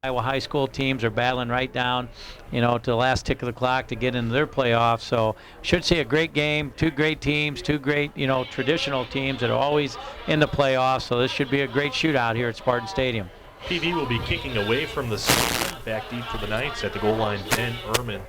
Iowa high school teams are battling right down, to the last tick of the clock to get into their playoffs. So should see a great game, two great teams, two great, traditional teams that are always in the playoffs. So this should be a great shootout here at Spartan Stadium. PV will be kicking away from the stadium, back deep for the Knights at the goal line. Ben Ehrman,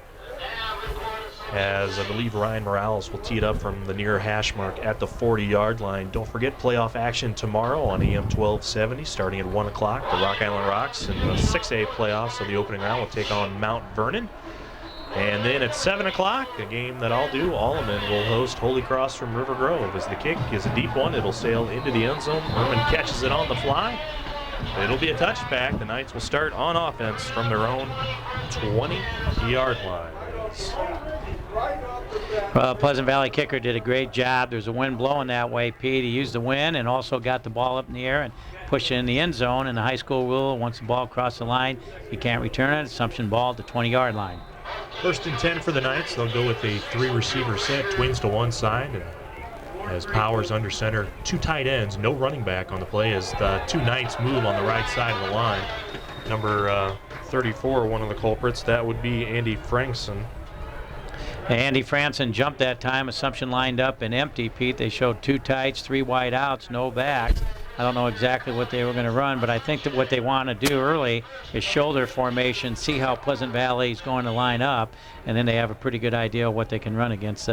as I believe Ryan Morales will tee it up from the near hash mark at the 40-yard line. Don't forget playoff action tomorrow on AM 1270 starting at 1 o'clock. The Rock Island Rocks in the 6A playoffs of the opening round will take on Mount Vernon. And then at 7 o'clock, a game that I'll do, Alleman will host Holy Cross from River Grove. As the kick is a deep one, it'll sail into the end zone. Ehrman catches it on the fly. It'll be a touchback. The Knights will start on offense from their own 20-yard line. Well, Pleasant Valley kicker did a great job. There's a wind blowing that way, Pete. He used the wind and also got the ball up in the air and pushed it in the end zone. And the high school rule, once the ball crosses the line, you can't return it. Assumption ball at the 20-yard line. 1st and 10 for the Knights. They'll go with a 3-receiver set, twins to one side. And as Powers under center, 2 tight ends, no running back on the play as the 2 Knights move on the right side of the line. Number 34, one of the culprits, that would be Andy Frankson. Andy Franson jumped that time. Assumption lined up and empty, Pete. They showed 2 tights, 3 wide outs, no backs. I don't know exactly what they were going to run, but I think that what they want to do early is shoulder formation, see how Pleasant Valley is going to line up, and then they have a pretty good idea of what they can run against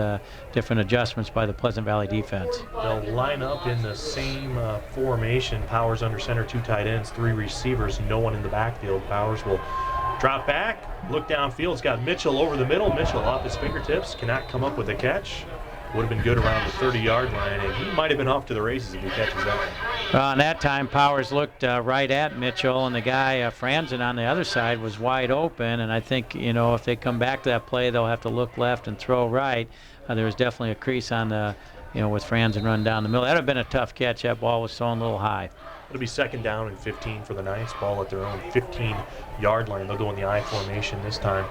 different adjustments by the Pleasant Valley defense. They'll line up in the same formation. Powers under center, 2 tight ends, 3 receivers, no one in the backfield. Powers will drop back, look downfield. It's got Mitchell over the middle. Mitchell off his fingertips, cannot come up with a catch. Would have been good around the 30-yard line, and he might have been off to the races if he catches that one. On that time, Powers looked right at Mitchell, and the guy, Franzen, on the other side was wide open. And I think, if they come back to that play, they'll have to look left and throw right. There was definitely a crease on the, with Franzen run down the middle. That would have been a tough catch. That ball was thrown a little high. It'll be 2nd down and 15 for the Knights. Ball at their own 15-yard line. They'll go in the I formation this time.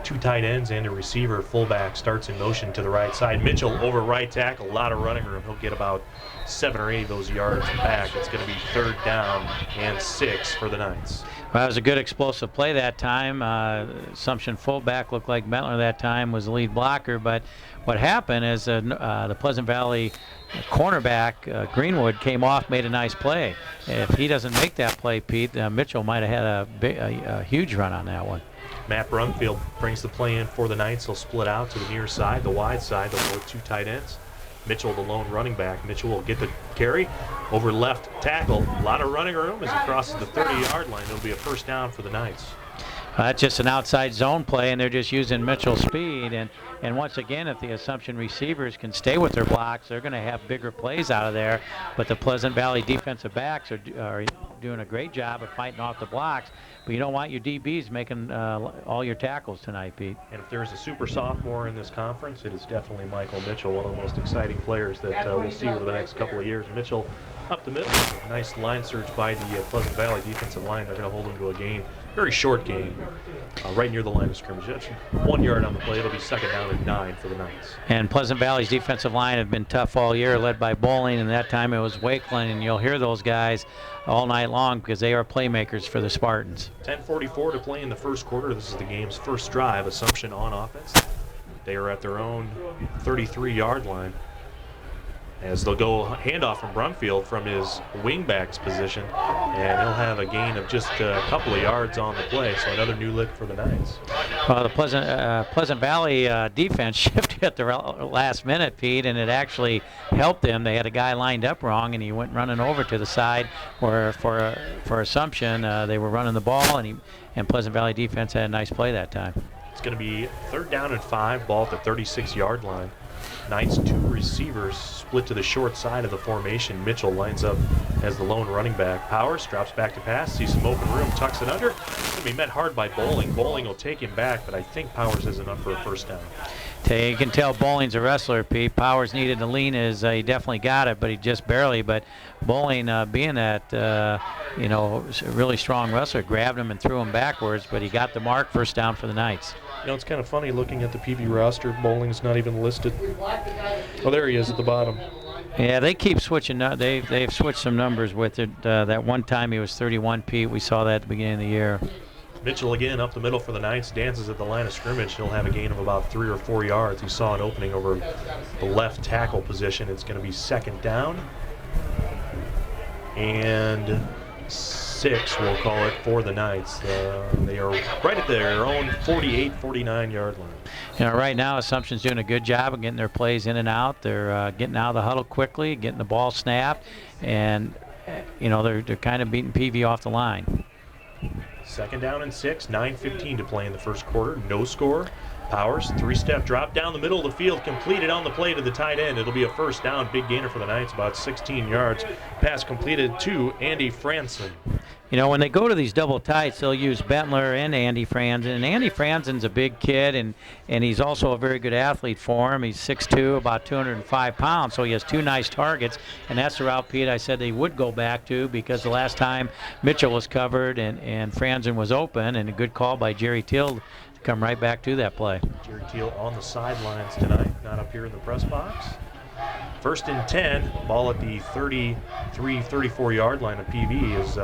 2 tight ends and a receiver. Fullback starts in motion to the right side. Mitchell over right tackle. A lot of running room. He'll get about 7 or 8 of those yards back. It's going to be 3rd down and 6 for the Knights. Well, that was a good explosive play that time. Assumption fullback looked like Mentler that time was the lead blocker, but what happened is the Pleasant Valley cornerback, Greenwood, came off, made a nice play. If he doesn't make that play, Pete, Mitchell might have had a huge run on that one. Matt Brumfield brings the play in for the Knights. He'll split out to the near side, the wide side. They'll go with 2 tight ends. Mitchell, the lone running back. Mitchell will get the carry over left tackle. A lot of running room as he crosses the 30-yard line. It'll be a 1st down for the Knights. That's just an outside zone play, and they're just using Mitchell's speed. And once again, if the Assumption receivers can stay with their blocks, they're going to have bigger plays out of there. But the Pleasant Valley defensive backs are doing a great job of fighting off the blocks. But you don't want your DBs making all your tackles tonight, Pete. And if there's a super sophomore in this conference, it is definitely Michael Mitchell, one of the most exciting players that we'll see over the next couple of years. Mitchell up the middle. Nice line search by the Pleasant Valley defensive line. They're going to hold him to a gain. Very short game, right near the line of scrimmage. That's 1 yard on the play. It'll be 2nd down and 9 for the Knights. And Pleasant Valley's defensive line have been tough all year, led by Bowling, and that time it was Wakeland, and you'll hear those guys all night long because they are playmakers for the Spartans. 10:44 to play in the 1st quarter. This is the game's first drive. Assumption on offense. They are at their own 33-yard line, as they'll go handoff from Brumfield from his wingback's position, and he'll have a gain of just a couple of yards on the play, so another new lick for the Knights. Well, the Pleasant Valley defense shifted at the last minute, Pete, and it actually helped them. They had a guy lined up wrong, and he went running over to the side where for Assumption they were running the ball, and Pleasant Valley defense had a nice play that time. It's going to be 3rd down and 5, ball at the 36-yard line. Knights 2 receivers split to the short side of the formation. Mitchell lines up as the lone running back. Powers drops back to pass, sees some open room, tucks it under. It's going to be met hard by Bowling. Bowling will take him back, but I think Powers is enough for a 1st down. You can tell Bowling's a wrestler, Pete. Powers needed to lean he definitely got it, but he just barely. But Bowling, being that, really strong wrestler, grabbed him and threw him backwards, but he got the mark. 1st down for the Knights. It's kind of funny looking at the PV roster. Bowling's not even listed. Oh, there he is at the bottom. Yeah, they keep switching. They've switched some numbers with it. That one time he was 31, Pete. We saw that at the beginning of the year. Mitchell again up the middle for the Knights, dances at the line of scrimmage. He'll have a gain of about 3 or 4 yards. He saw an opening over the left tackle position. It's going to be second down and 6, we'll call it, for the Knights. They are right at their own 48, 49-yard line. You know, right now Assumption's doing a good job of getting their plays in and out. They're getting out of the huddle quickly, getting the ball snapped, and you know they're kind of beating PV off the line. Second down and 6, 9:15 to play in the first quarter. No score. Powers, 3-step drop down the middle of the field, completed on the play to the tight end. It'll be a first down, big gainer for the Knights, about 16 yards. Pass completed to Andy Franson. You know, when they go to these double tights, they'll use Bentler and Andy Franzen. And Andy Franzen's a big kid, and he's also a very good athlete for him. He's 6'2", about 205 pounds, so he has 2 nice targets. And that's the route, Pete, I said they would go back to, because the last time Mitchell was covered and Franzen was open, and a good call by Jerry Teal to come right back to that play. Jerry Teal on the sidelines tonight, not up here in the press box. First and 10, ball at the 33, 34-yard line of PV is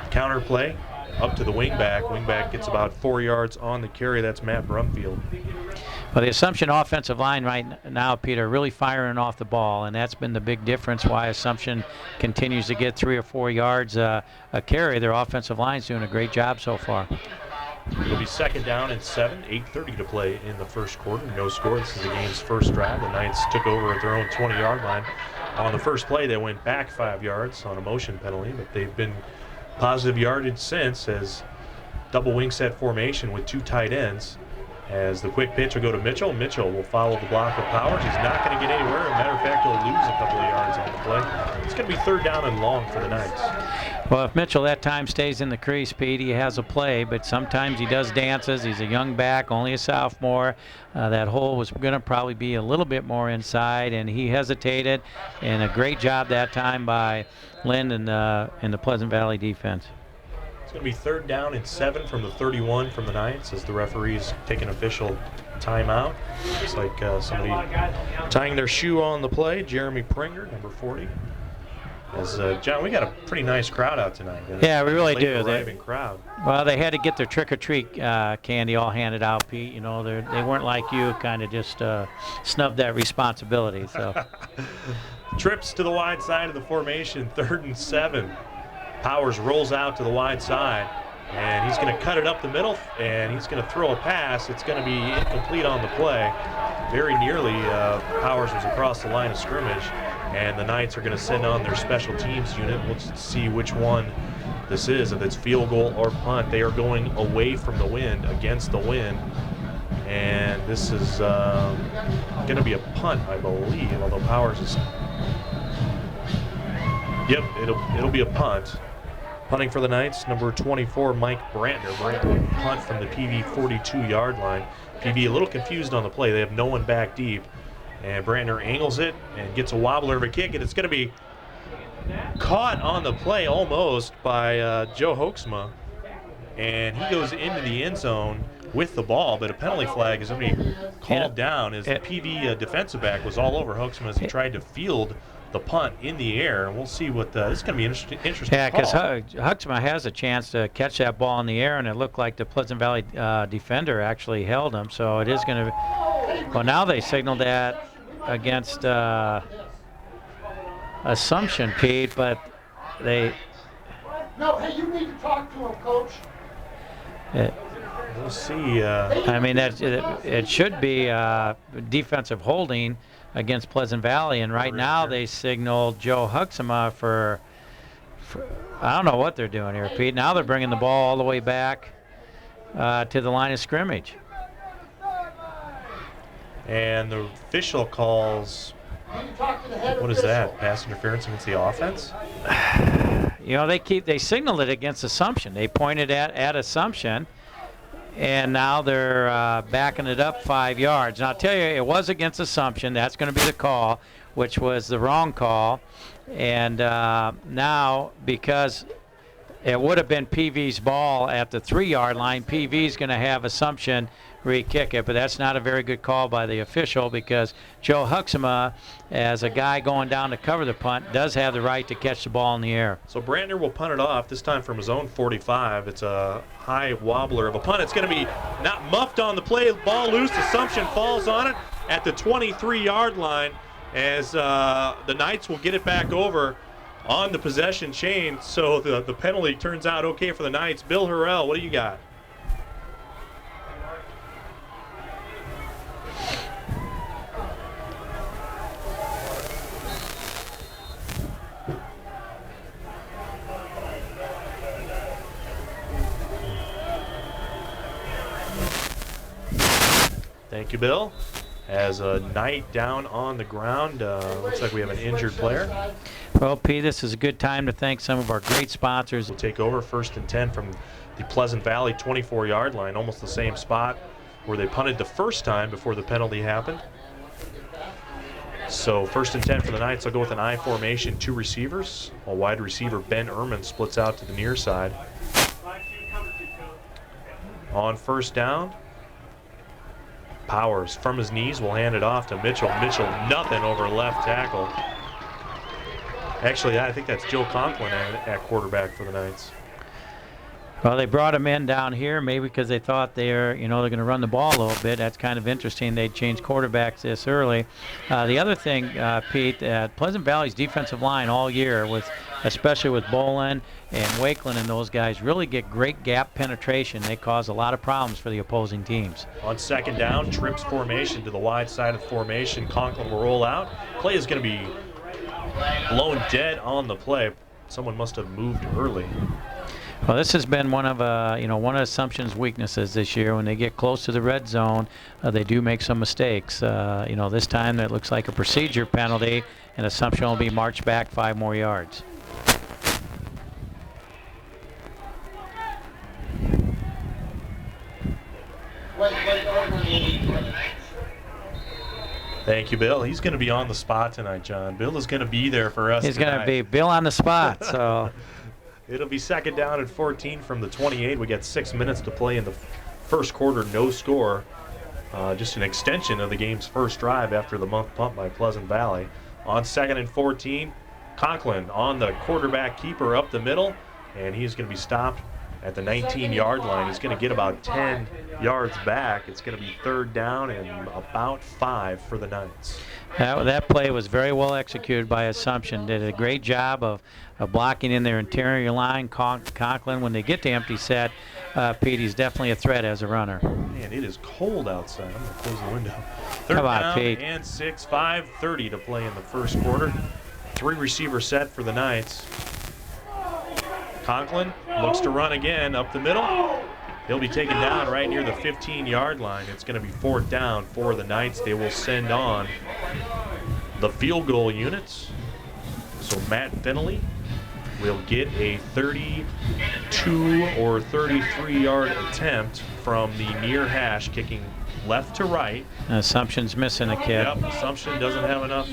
counter play up to the wingback. Wingback gets about 4 yards on the carry. That's Matt Brumfield. Well, the Assumption offensive line right now, Peter, really firing off the ball, and that's been the big difference why Assumption continues to get 3 or 4 yards a carry. Their offensive line's doing a great job so far. It'll be second down and 7, 8:30 to play in the first quarter. No score. This is the game's first drive. The Knights took over at their own 20-yard line. On the first play, they went back 5 yards on a motion penalty, but they've been positive yardage since, as double wing set formation with 2 tight ends. As the quick pitch will go to Mitchell. Mitchell will follow the block of Powers. He's not going to get anywhere. As a matter of fact, he'll lose a couple of yards on the play. It's going to be third down and long for the Knights. Well, if Mitchell that time stays in the crease, Pete, he has a play, but sometimes he does dances. He's a young back, only a sophomore. That hole was going to probably be a little bit more inside, and he hesitated, and a great job that time by Lynn and the Pleasant Valley defense. It's going to be third down and 7 from the 31 from the Knights as the referees take an official timeout. Looks like somebody tying their shoe on the play. Jeremy Pringer, number 40. As John, we got a pretty nice crowd out tonight. Yeah, we really do. Arriving crowd. Well, they had to get their trick-or-treat candy all handed out, Pete. You know, they weren't like you, kind of just snubbed that responsibility. So Trips to the wide side of the formation, 3rd and 7. Powers rolls out to the wide side, and he's going to cut it up the middle, and he's going to throw a pass. It's going to be incomplete on the play. Very nearly, Powers was across the line of scrimmage, and the Knights are going to send on their special teams unit. We'll see which one this is, if it's field goal or punt. They are going away from the wind, against the wind, and this is going to be a punt, I believe, although Powers is... Yep, it'll be a punt. Punting for the Knights, number 24, Mike Brantner. Brantner punt from the PV 42-yard line. PV a little confused on the play. They have no one back deep. And Brantner angles it and gets a wobbler of a kick, and it's going to be caught on the play almost by Joe Hoeksma. And he goes into the end zone with the ball, but a penalty flag is going to be called down as the PV defensive back was all over Hoeksma as he tried to field the punt in the air, and we'll see what this is going to be interesting. Yeah, because Hoeksma has a chance to catch that ball in the air, and it looked like the Pleasant Valley defender actually held him. So it is going to be. Well, now they signaled that against Assumption, Pete, but they. No, hey, you need to talk to him, Coach. We'll see. I mean, it should be defensive holding against Pleasant Valley, and right now they signaled Joe Hoeksma for I don't know what they're doing here, Pete. Now they're bringing the ball all the way back to the line of scrimmage. And the official calls, what is that? Pass interference against the offense? You know, they signaled it against Assumption. They pointed at Assumption, and now they're backing it up 5 yards. And I'll tell you, it was against Assumption. That's going to be the call, which was the wrong call. And now, because it would have been PV's ball at the 3-yard line, PV's going to have Assumption re-kick it, but that's not a very good call by the official because Joe Huxema, as a guy going down to cover the punt, does have the right to catch the ball in the air. So Brantner will punt it off, this time from his own 45. It's a high wobbler of a punt. It's going to be not muffed on the play. Ball loose. Assumption falls on it at the 23-yard line as the Knights will get it back over on the possession chain. So the penalty turns out okay for the Knights. Bill Hurrell, what do you got? Thank you, Bill. As a Knight down on the ground, looks like we have an injured player. Well, Pete, this is a good time to thank some of our great sponsors. We'll take over 1st and 10 from the Pleasant Valley 24-yard line, almost the same spot where they punted the first time before the penalty happened. So 1st and 10 for the Knights. I'll go with an I formation, 2 receivers. A wide receiver, Ben Ehrman, splits out to the near side. On 1st down, Powers from his knees will hand it off to Mitchell. Mitchell, nothing over left tackle. Actually, I think that's Joe Conklin at quarterback for the Knights. Well, they brought him in down here maybe because they thought they're going to run the ball a little bit. That's kind of interesting. They changed quarterbacks this early. The other thing, Pete, Pleasant Valley's defensive line all year, especially with Bolin and Wakeland and those guys, really get great gap penetration. They cause a lot of problems for the opposing teams. On 2nd down, trips formation to the wide side of the formation. Conklin will roll out. Play is going to be blown dead on the play. Someone must have moved early. Well, this has been one of Assumption's weaknesses this year. When they get close to the red zone, they do make some mistakes. This time it looks like a procedure penalty, and Assumption will be marched back 5 more yards. Thank you, Bill. He's going to be on the spot tonight, John. Bill is going to be there for us. He's going to be Bill on the spot. So it'll be 2nd down and 14 from the 28. We got 6 minutes to play in the first quarter, no score. Just an extension of the game's first drive after the muff punt by Pleasant Valley. On 2nd and 14, Conklin on the quarterback keeper up the middle, and he's going to be stopped at the 19-yard line. He's going to get about 10 yards back. It's going to be 3rd down and about 5 for the Knights. That play was very well executed by Assumption. Did a great job of blocking in their interior line. Conklin, when they get to empty set, Pete, he's definitely a threat as a runner. Man, it is cold outside. I'm going to close the window. 3rd Come on, down Pete. And 6, 5:30 to play in the first quarter. 3 receiver set for the Knights. Conklin looks to run again up the middle. He'll be taken down right near the 15-yard line. It's going to be 4th down for the Knights. They will send on the field goal units. So Matt Finley will get a 32 or 33-yard attempt from the near hash, kicking left to right. Assumption's missing a kid. Yep, Assumption doesn't have enough.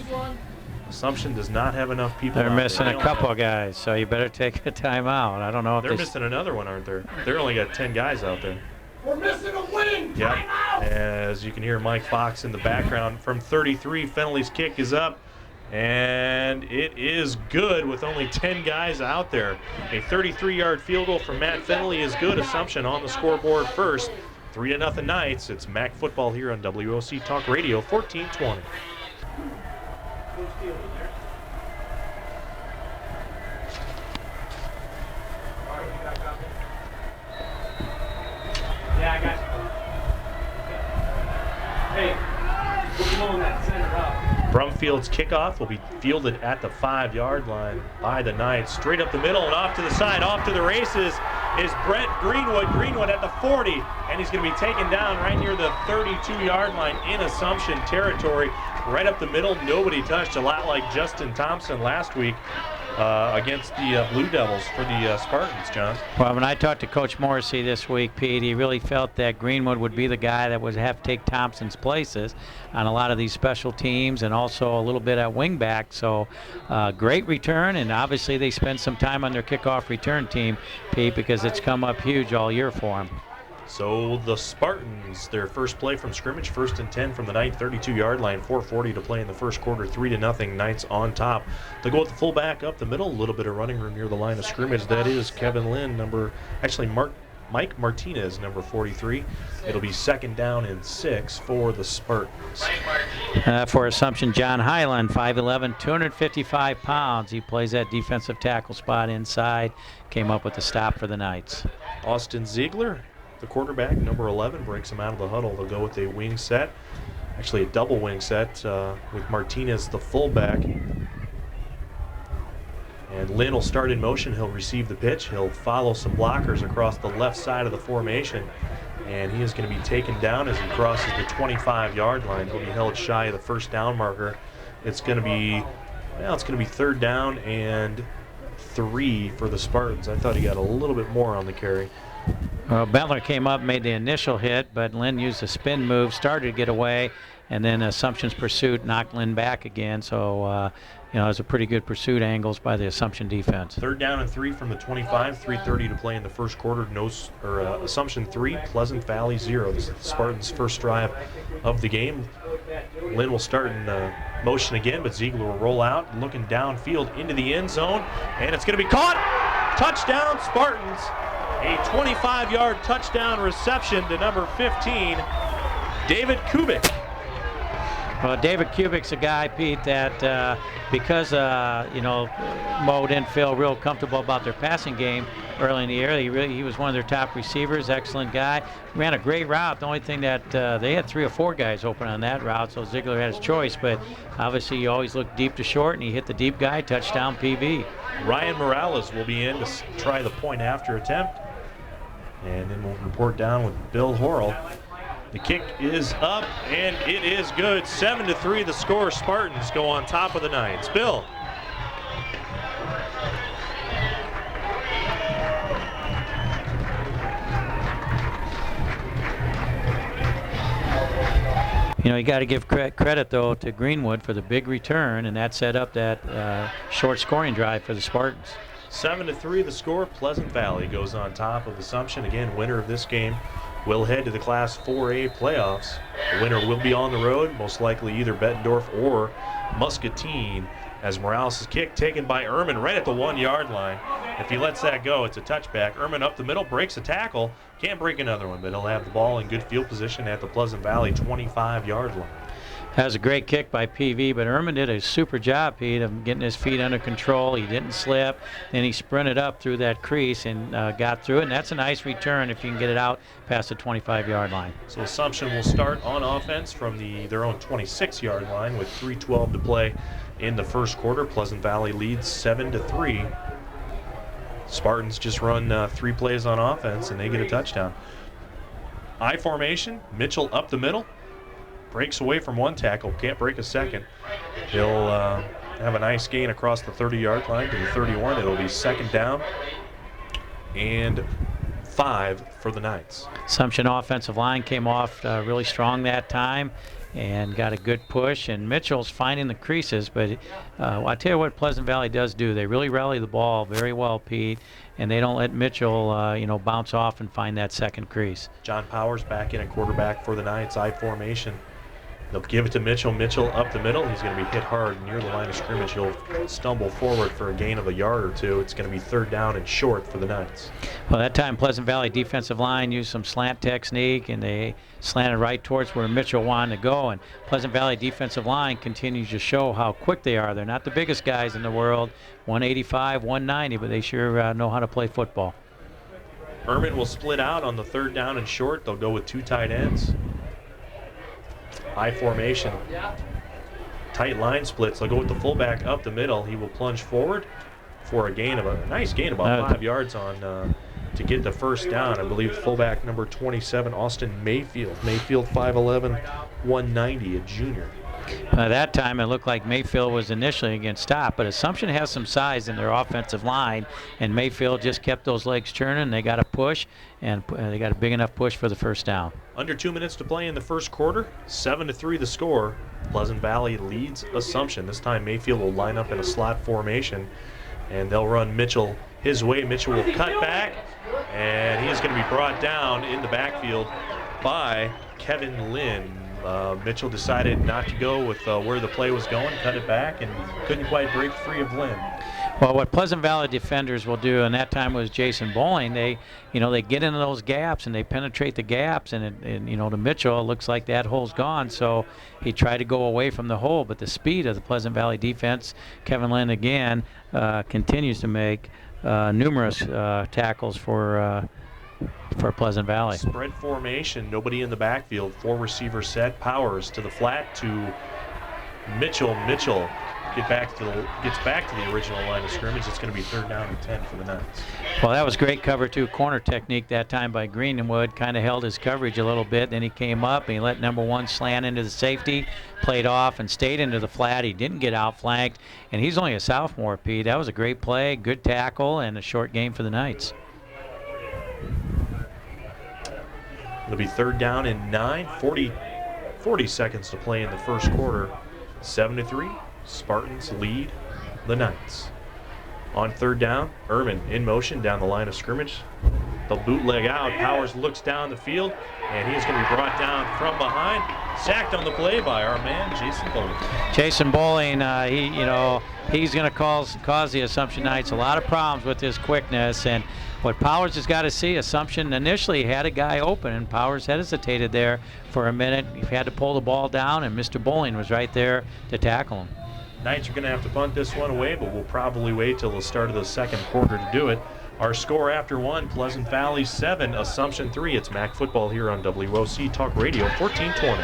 Assumption does not have enough people. They're missing a couple guys, so you better take a timeout. I don't know if they're missing another one, aren't they? They're only got 10 guys out there. We're missing a wing. Yep. As you can hear Mike Fox in the background from 33, Fenley's kick is up, and it is good with only 10 guys out there. A 33-yard field goal from Matt Fenley is good. Assumption on the scoreboard first. 3-0 Knights. It's MAC football here on WOC Talk Radio 1420. Yeah, I got you. Hey, we're blowing that center up. Brumfield's kickoff will be fielded at the 5-yard line by the Knights. Straight up the middle and off to the side, off to the races is Brett Greenwood. Greenwood at the 40, and he's going to be taken down right near the 32-yard line in Assumption territory. Right up the middle, nobody touched, a lot like Justin Thompson last week against the Blue Devils for the Spartans, John. Well, when I talked to Coach Morrissey this week, Pete, he really felt that Greenwood would be the guy that would have to take Thompson's places on a lot of these special teams and also a little bit at wingback. So great return, and obviously they spend some time on their kickoff return team, Pete, because it's come up huge all year for him. So the Spartans, their first play from scrimmage, 1st and 10 from the Knight 32-yard line, 4:40 to play in the first quarter, 3-0, Knights on top. They go with the fullback up the middle, a little bit of running room near the line of scrimmage. That is Kevin Lynn, Mike Martinez, number 43. It'll be 2nd down and 6 for the Spartans. For Assumption, John Highland, 5'11", 255 pounds. He plays that defensive tackle spot inside. Came up with the stop for the Knights. Austin Ziegler, the quarterback, number 11, breaks him out of the huddle. They'll go with a wing set, actually a double wing set with Martinez, the fullback. And Lynn will start in motion. He'll receive the pitch. He'll follow some blockers across the left side of the formation. And he is going to be taken down as he crosses the 25-yard line. He'll be held shy of the first down marker. It's going to be, well, it's going to be 3rd down and 3 for the Spartans. I thought he got a little bit more on the carry. Bentler came up, made the initial hit, but Lynn used a spin move, started to get away, and then Assumption's pursuit knocked Lynn back again. So, it was a pretty good pursuit angles by the Assumption defense. 3rd down and 3 from the 25, 3:30 to play in the first quarter. Assumption 3, Pleasant Valley 0. This is the Spartans' first drive of the game. Lynn will start in motion again, but Ziegler will roll out, looking downfield into the end zone, and it's going to be caught. Touchdown, Spartans. A 25-yard touchdown reception to number 15, David Kubik. Well, David Kubik's a guy, Pete, that because, Mo didn't feel real comfortable about their passing game early in the year. He was one of their top receivers, excellent guy. Ran a great route. The only thing that they had 3 or 4 guys open on that route, so Ziegler had his choice. But obviously, you always look deep to short, and he hit the deep guy, touchdown PV. Ryan Morales will be in to try the point after attempt. And then we'll report down with Bill Horrell. The kick is up, and it is good. 7-3 the score. Spartans go on top of the Knights. Bill. You got to give credit, though, to Greenwood for the big return, and that set up that short scoring drive for the Spartans. 7-3 the score. Pleasant Valley goes on top of Assumption. Again, winner of this game will head to the Class 4A playoffs. The winner will be on the road, most likely either Bettendorf or Muscatine, as Morales' kick taken by Ehrman right at the 1-yard line. If he lets that go, it's a touchback. Ehrman up the middle, breaks a tackle. Can't break another one, but he'll have the ball in good field position at the Pleasant Valley 25-yard line. That was a great kick by PV, but Ehrman did a super job, Pete, of getting his feet under control. He didn't slip. Then he sprinted up through that crease and got through it, and that's a nice return if you can get it out past the 25-yard line. So Assumption will start on offense from their own 26-yard line with 3:12 to play in the first quarter. Pleasant Valley leads 7-3. Spartans just run 3 plays on offense, and they get a touchdown. I formation, Mitchell up the middle. Breaks away from one tackle, can't break a second. He'll have a nice gain across the 30-yard line to the 31. It'll be 2nd down and 5 for the Knights. Assumption offensive line came off really strong that time and got a good push, and Mitchell's finding the creases, but I tell you what Pleasant Valley does do. They really rally the ball very well, Pete, and they don't let Mitchell bounce off and find that second crease. John Powers back in at quarterback for the Knights. I formation. They'll give it to Mitchell. Mitchell up the middle. He's going to be hit hard near the line of scrimmage. He'll stumble forward for a gain of a yard or 2. It's going to be 3rd down and short for the Knights. Well, that time Pleasant Valley defensive line used some slant technique, and they slanted right towards where Mitchell wanted to go. And Pleasant Valley defensive line continues to show how quick they are. They're not the biggest guys in the world, 185, 190, but they sure know how to play football. Ehrman will split out on the 3rd down and short. They'll go with 2 tight ends. I formation. Tight line splits. They'll go with the fullback up the middle. He will plunge forward for a nice gain, about 5 yards on to get the first down. I believe fullback number 27, Austin Mayfield. Mayfield 5'11", 190, a junior. That time it looked like Mayfield was initially against stop, but Assumption has some size in their offensive line, and Mayfield just kept those legs churning. They got a push, and they got a big enough push for the first down. Under 2 minutes to play in the first quarter, 7-3 the score. Pleasant Valley leads Assumption. This time Mayfield will line up in a slot formation. and they'll run Mitchell his way. Mitchell will cut back, and he is going to be brought down in the backfield by Kevin Lynn. Mitchell decided not to go with where the play was going, cut it back, and couldn't quite break free of Lynn. Well, what Pleasant Valley defenders will do, and that time was Jason Bowling, they get into those gaps and they penetrate the gaps, and to Mitchell, it looks like that hole's gone, so he tried to go away from the hole, but the speed of the Pleasant Valley defense, Kevin Lynn again continues to make numerous tackles for Pleasant Valley. Spread formation, nobody in the backfield, 4 receiver set, Powers to the flat to Mitchell. Mitchell gets back to the original line of scrimmage. It's going to be 3rd down and 10 for the Knights. Well, that was great cover 2 corner technique that time by Greenwood. Kind of held his coverage a little bit. Then he came up and he let number 1 slant into the safety, played off and stayed into the flat. He didn't get outflanked, and he's only a sophomore, Pete. That was a great play, good tackle, and a short game for the Knights. It'll be 3rd down and 9, 40 seconds to play in the first quarter. 7-3, Spartans lead the Knights. On 3rd down, Ehrman in motion down the line of scrimmage. The bootleg out, Powers looks down the field, and he's going to be brought down from behind. Sacked on the play by our man, Jason Bowling. Jason Bowling, he's going to cause the Assumption Knights a lot of problems with his quickness, and what Powers has got to see, Assumption initially had a guy open, and Powers hesitated there for a minute. He had to pull the ball down, and Mr. Bowling was right there to tackle him. Knights are going to have to punt this one away, but we'll probably wait till the start of the second quarter to do it. Our score after 1, Pleasant Valley 7, Assumption 3. It's MAC football here on WOC Talk Radio 1420.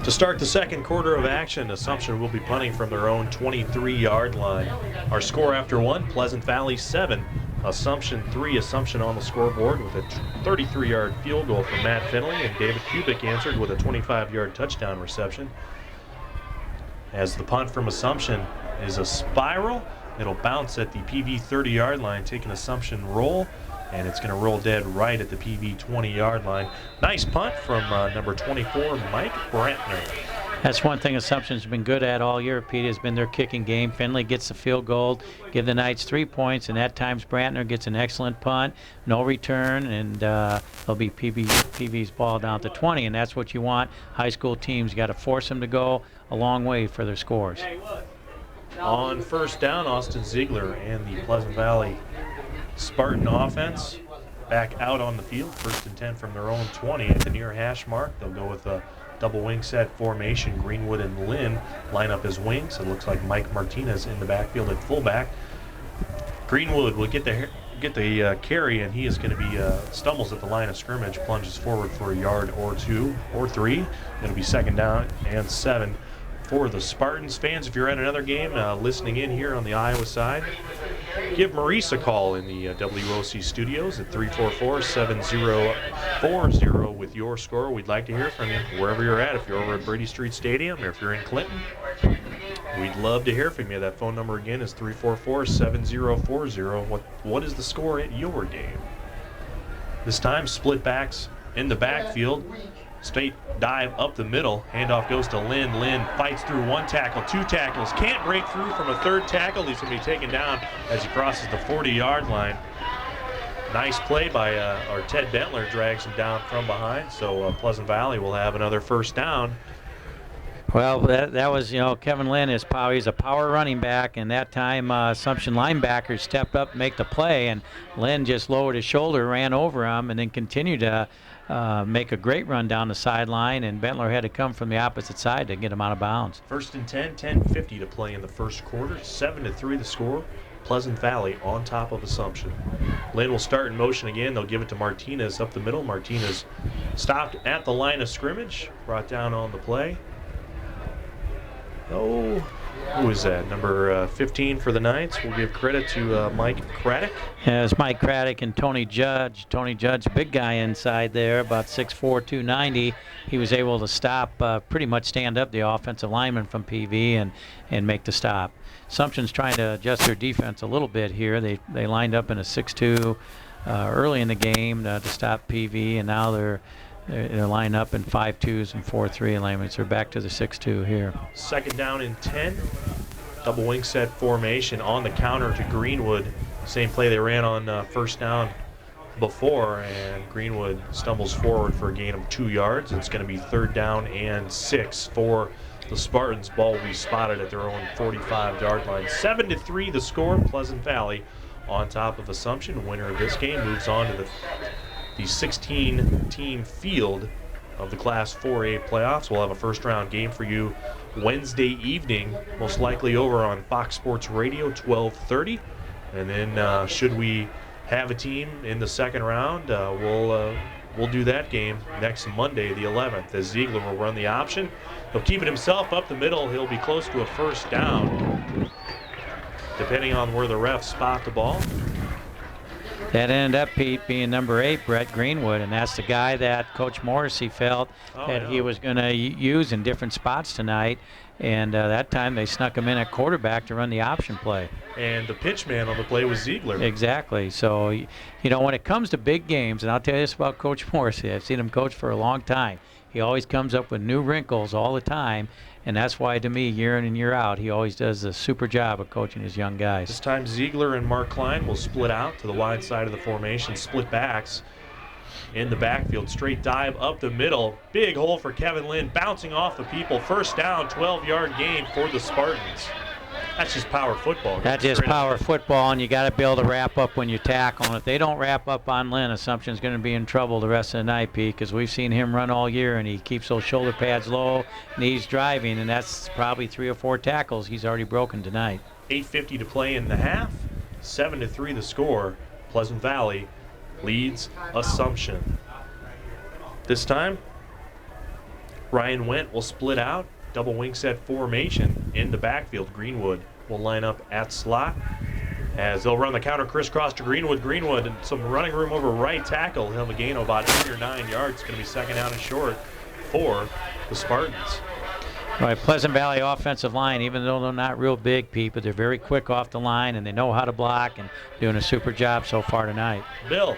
To start the second quarter of action, Assumption will be punting from their own 23-yard line. Our score after 1, Pleasant Valley 7, Assumption 3. Assumption on the scoreboard with a 33-yard field goal from Matt Finley, and David Kubik answered with a 25-yard touchdown reception. As the punt from Assumption is a spiral, it'll bounce at the PV 30-yard line, take an Assumption roll, and it's going to roll dead right at the PV 20-yard line. Nice punt from number 24, Mike Brantner. That's one thing Assumption's been good at all year, Pete, has been their kicking game. Finley gets the field goal, give the Knights 3 points, and at times Brantner gets an excellent punt, no return, and there'll be PV's ball down to 20, and that's what you want. High school teams got to force them to go a long way for their scores. On 1st down, Austin Ziegler and the Pleasant Valley Spartan offense back out on the field. 1st and 10 from their own 20 at the near hash mark. They'll go with a double wing set formation. Greenwood and Lynn line up as wings. It looks like Mike Martinez in the backfield at fullback. Greenwood will get the carry, and he is going to be stumbles at the line of scrimmage, plunges forward for a yard or 2 or 3. It'll be 2nd down and 7 for the Spartans. Fans, if you're at another game listening in here on the Iowa side, give Maurice a call in the WOC studios at 344-7040 with your score. We'd like to hear from you wherever you're at. If you're over at Brady Street Stadium or if you're in Clinton, we'd love to hear from you. That phone number again is 344-7040. What is the score at your game? This time, split backs in the backfield. Straight dive up the middle. Handoff goes to Lynn. Lynn fights through 1 tackle, 2 tackles. Can't break through from a 3rd tackle. He's going to be taken down as he crosses the 40-yard line. Nice play by our Ted Bentler, drags him down from behind. So Pleasant Valley will have another 1st down. Well, that was, Kevin Lynn is power. He's a power running back, and that time Assumption linebackers stepped up to make the play, and Lynn just lowered his shoulder, ran over him, and then continued to make a great run down the sideline, and Bentler had to come from the opposite side to get him out of bounds. 1st and 10, 10:50 to play in the first quarter. 7-3 the score. Pleasant Valley on top of Assumption. Lynn will start in motion again. They'll give it to Martinez up the middle. Martinez stopped at the line of scrimmage, brought down on the play. Oh, who is that? Number 15 for the Knights. We'll give credit to Mike Craddock. Yeah, it's Mike Craddock and Tony Judge. Tony Judge, big guy inside there, about 6'4", 290. He was able to stop, pretty much stand up the offensive lineman from PV and make the stop. Assumption's trying to adjust their defense a little bit here. They lined up in a 6-2 early in the game to stop PV, and now they're lined up in 5-2s and 4-3 alignments. They're back to the 6-2 here. 2nd down and 10 Double wing set formation on the counter to Greenwood. Same play they ran on first down before, and Greenwood stumbles forward for a gain of 2 yards. It's going to be 3rd down and 6 for the Spartans. Ball will be spotted at their own 45-yard line. 7-3 the score. Pleasant Valley on top of Assumption. Winner of this game moves on to the 16-team field of the Class 4A playoffs. We'll have a first-round game for you Wednesday evening, most likely over on Fox Sports Radio, 12:30. And then should we have a team in the second round, we'll do that game next Monday, the 11th, as Ziegler will run the option. He'll keep it himself up the middle. He'll be close to a first down, depending on where the refs spot the ball. That ended up, Pete, being number 8, Brett Greenwood, and that's the guy that Coach Morrissey felt that he was going to use in different spots tonight. And that time they snuck him in at quarterback to run the option play. And the pitch man on the play was Ziegler. Exactly. So, you know, when it comes to big games, and I'll tell you this about Coach Morrissey, I've seen him coach for a long time. He always comes up with new wrinkles all the time, and that's why, to me, year in and year out, he always does a super job of coaching his young guys. This time Ziegler and Mark Klein will split out to the wide side of the formation, split backs in the backfield. Straight dive up the middle. Big hole for Kevin Lynn, bouncing off the people. First down, 12-yard gain for the Spartans. That's just power football. That's just power football, and you got to be able to wrap up when you tackle. And if they don't wrap up on Lynn, Assumption's going to be in trouble the rest of the night, Pete, because we've seen him run all year, and he keeps those shoulder pads low, and he's driving, and that's probably 3 or 4 tackles he's already broken tonight. 8:50 to play in the half. 7-3 the score. Pleasant Valley leads Assumption. This time, Ryan Wendt will split out. Double wing set formation in the backfield. Greenwood will line up at slot as they'll run the counter crisscross to Greenwood. Greenwood and some running room over right tackle. He'll have a gain of about 8 or 9 yards. It's going to be 2nd down and short for the Spartans. All right, Pleasant Valley offensive line, even though they're not real big, Pete, but they're very quick off the line, and they know how to block, and doing a super job so far tonight. Bill.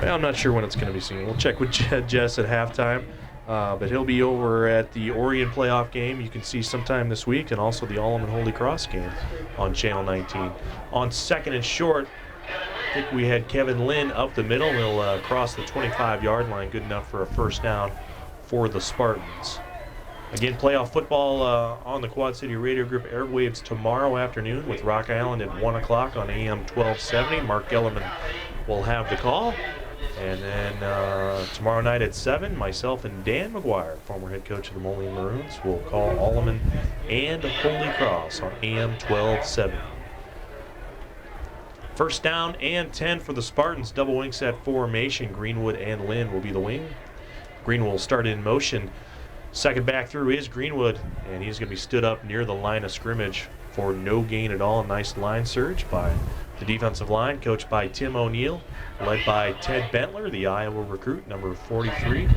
I'm not sure when it's going to be seen. We'll check with Jess at halftime. But he'll be over at the Orion playoff game you can see sometime this week, and also the Alleman Holy Cross game on Channel 19. On 2nd and short, I think we had Kevin Lynn up the middle. He'll cross the 25-yard line, good enough for a first down for the Spartans. Again, playoff football on the Quad City Radio Group airwaves tomorrow afternoon with Rock Island at 1 o'clock on AM 1270. Mark Gellerman will have the call. And then tomorrow night at 7, myself and Dan McGuire, former head coach of the Moline Maroons, will call Alleman and Holy Cross on AM 1270. First down and 10 for the Spartans. Double wing set formation. Greenwood and Lynn will be the wing. Greenwood will start in motion. Second back through is Greenwood, and he's going to be stood up near the line of scrimmage for no gain at all. Nice line surge by the defensive line, coached by Tim O'Neill, led by Ted Bentler, the Iowa recruit, number 43.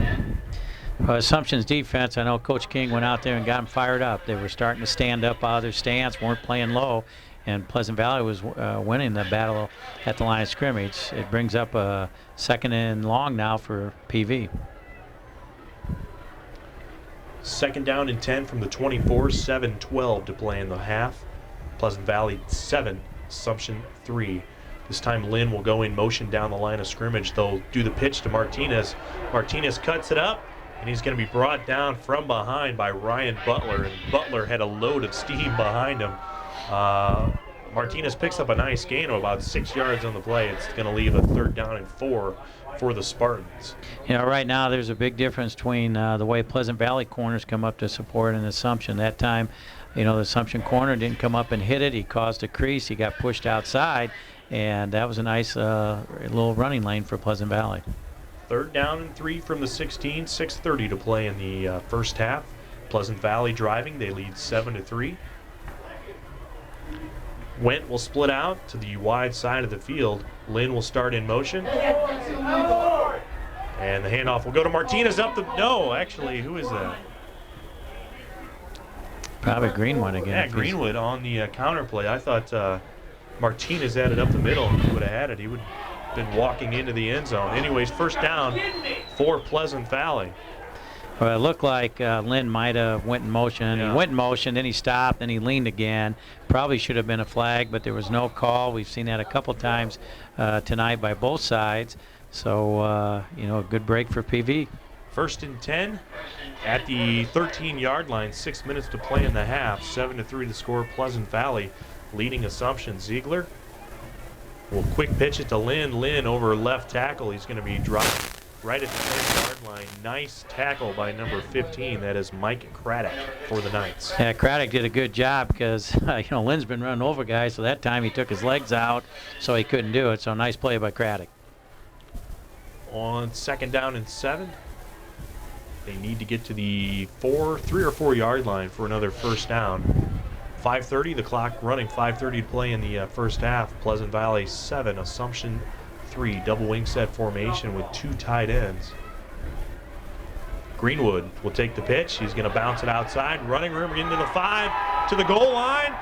Assumption's defense, I know Coach King went out there and got them fired up. They were starting to stand up out of their stance, weren't playing low, and Pleasant Valley was winning the battle at the line of scrimmage. It brings up a 2nd and long now for PV. 2nd down and 10 from the 24, 7-12 to play in the half. Pleasant Valley 7, Assumption 3. This time Lynn will go in motion down the line of scrimmage. They'll do the pitch to Martinez. Martinez cuts it up, and he's going to be brought down from behind by Ryan Butler. And Butler had a load of steam behind him. Martinez picks up a nice gain of about 6 yards on the play. It's going to leave a 3rd down and 4 for the Spartans. You know, right now there's a big difference between the way Pleasant Valley corners come up to support an Assumption. That time, you know, the Assumption corner didn't come up and hit it. He caused a crease. He got pushed outside, and that was a nice little running lane for Pleasant Valley. 3rd down and 3 from the 16, 6:30 to play in the first half. Pleasant Valley driving. They lead 7-3. Wendt will split out to the wide side of the field. Lynn will start in motion. And the handoff will go to Martinez up the... No, actually, who is that? Probably Greenwood again. Yeah, Greenwood on the counter play. I thought Martinez had it up the middle. If he would have had it, he would have been walking into the end zone. Anyways, first down for Pleasant Valley. Well, it looked like Lynn might have went in motion. Yeah. He went in motion, then he stopped, then he leaned again. Probably should have been a flag, but there was no call. We've seen that a couple times tonight by both sides. So, a good break for PV. First and 10 at the 13-yard line. 6 minutes to play in the half. 7-3 to score. Pleasant Valley leading Assumption. Ziegler will quick pitch it to Lynn. Lynn over left tackle. He's going to be dropped right at the 10-yard line. Nice tackle by number 15. That is Mike Craddock for the Knights. Yeah, Craddock did a good job because, Lynn's been running over guys, so that time he took his legs out, so he couldn't do it. So nice play by Craddock. On second down and 7, they need to get to the 3 or 4 yard line for another first down. 5:30, the clock running, 5:30 to play in the first half. Pleasant Valley 7, Assumption 3, double wing set formation with 2 tight ends. Greenwood will take the pitch. He's going to bounce it outside. Running room into the 5, to the goal line.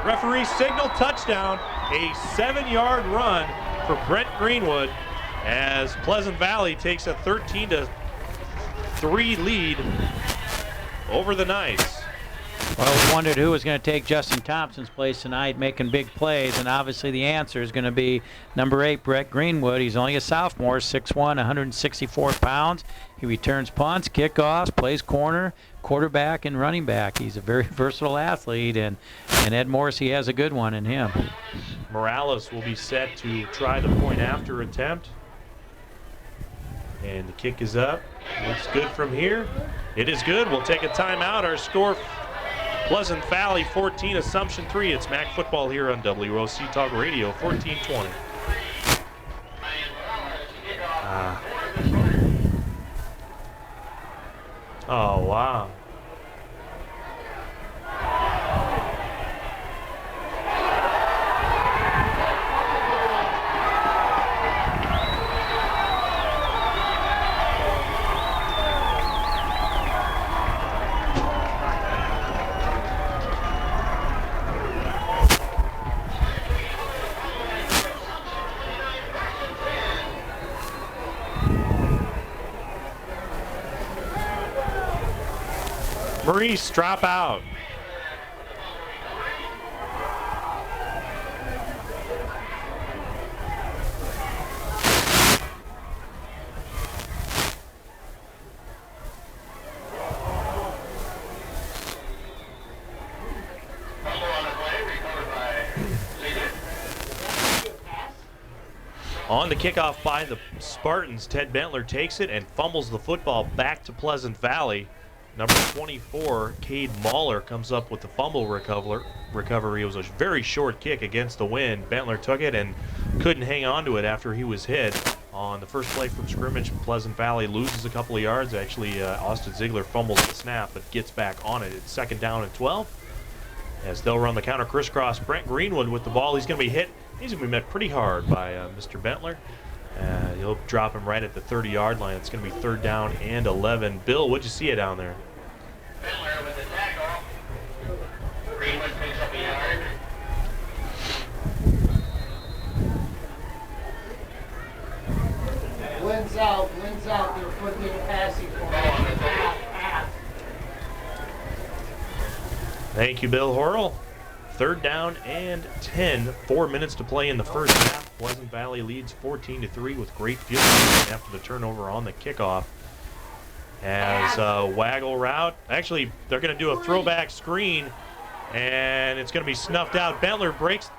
Referee signal touchdown. A 7-yard run for Brent Greenwood as Pleasant Valley takes a 13-3 lead over the Knights. Well, we wondered who was going to take Justin Thompson's place tonight, making big plays, and obviously the answer is going to be number 8, Brett Greenwood. He's only a sophomore, 6'1", 164 pounds. He returns punts, kickoffs, plays corner, quarterback, and running back. He's a very versatile athlete, and Ed Morrissey has a good one in him. Morales will be set to try the point after attempt. And the kick is up. Looks good from here. It is good. We'll take a timeout. Our score, Pleasant Valley 14, Assumption 3. It's MAC football here on WOC Talk Radio, 1420. Oh, wow. Maurice, drop out. On the kickoff by the Spartans, Ted Bentler takes it and fumbles the football back to Pleasant Valley. Number 24, Cade Mahler, comes up with the fumble recovery. It was a very short kick against the wind. Bentler took it and couldn't hang on to it after he was hit. On the first play from scrimmage, Pleasant Valley loses a couple of yards. Actually, Austin Ziegler fumbles the snap but gets back on it. It's second down and 12. As they'll run the counter crisscross, Brent Greenwood with the ball. He's going to be hit. He's going to be met pretty hard by Mr. Bentler. He'll drop him right at the 30-yard line. It's going to be third down and 11. Bill, what'd you see down there? Bentler with the tackle. Greenwood picks up a yard. Lynn's out. They're putting in a passing formation. Half. Thank you, Bill Horrell. Third down and 10. 4 minutes to play in the first half. Pleasant Valley leads 14-3 with great field position after the turnover on the kickoff. As waggle route. Actually, they're going to do a throwback screen, and it's going to be snuffed out. Bentler breaks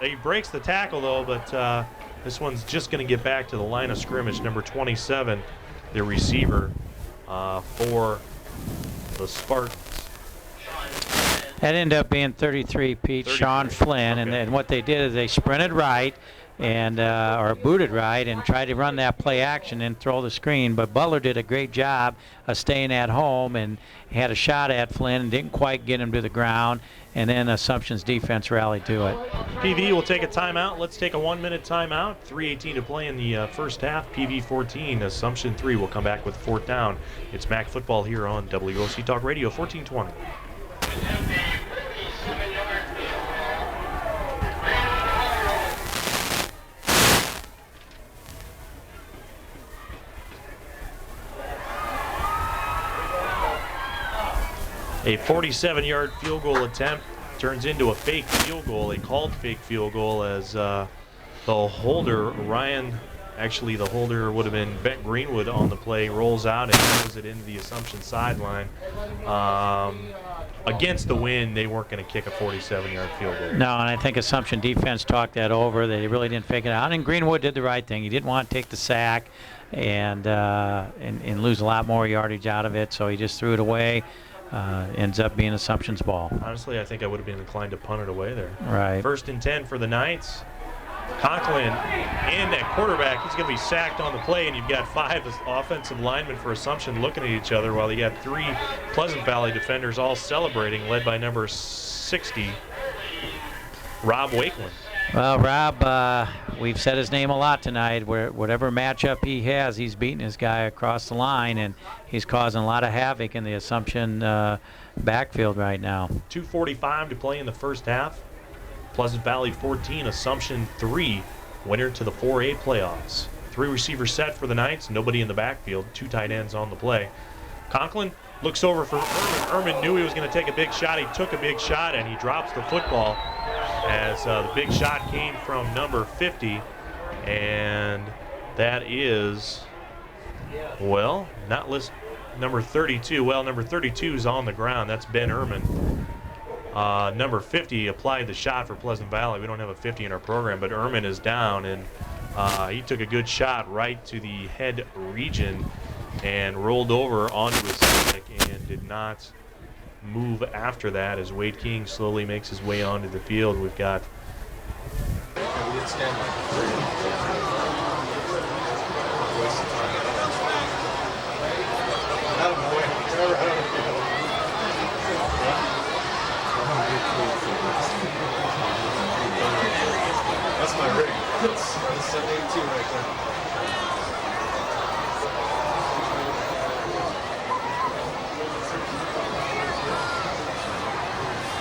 the tackle, though, but this one's just going to get back to the line of scrimmage. Number 27, the receiver for the Spartans. That ended up being 33, Pete, 33. Sean Flynn, Okay. and what they did is they sprinted right and or booted right and tried to run that play action and throw the screen. But Butler did a great job of staying at home and had a shot at Flynn and didn't quite get him to the ground. And then Assumption's defense rallied to it. PV will take a timeout. Let's take a 1-minute timeout. 3:18 to play in the first half. PV 14, Assumption 3 will come back with fourth down. It's MAC football here on WOC Talk Radio, 1420. A 47-yard field goal attempt turns into a fake field goal, a called fake field goal, as the holder, the holder would have been Greenwood on the play, rolls out and throws it into the Assumption sideline. Against the wind, they weren't going to kick a 47-yard field goal. No, and I think Assumption defense talked that over. They really didn't figure it out. And Greenwood did the right thing. He didn't want to take the sack and lose a lot more yardage out of it, so he just threw it away. Ends up being Assumption's ball. Honestly, I think I would have been inclined to punt it away there. Right. 1st and 10 for the Knights. Conklin in at quarterback. He's going to be sacked on the play, and you've got 5 offensive linemen for Assumption looking at each other while you got 3 Pleasant Valley defenders all celebrating, led by number 60, Rob Wakeland. Well, Rob, we've said his name a lot tonight. Whatever matchup he has, he's beating his guy across the line, and he's causing a lot of havoc in the Assumption backfield right now. 2:45 to play in the first half. Pleasant Valley 14, Assumption 3, winner to the 4A playoffs. 3 receivers set for the Knights, nobody in the backfield, 2 tight ends on the play. Conklin looks over for Ehrman. Ehrman knew he was going to take a big shot. He took a big shot, and he drops the football as the big shot came from number 50, and that is, well, not list number 32. Well, number 32 is on the ground. That's Ben Ehrman. Number 50 applied the shot for Pleasant Valley. We don't have a 50 in our program, but Ehrman is down, and he took a good shot right to the head region and rolled over onto his stomach and did not move after that as Wade King slowly makes his way onto the field. We've got That's my rig. That's 782 right there.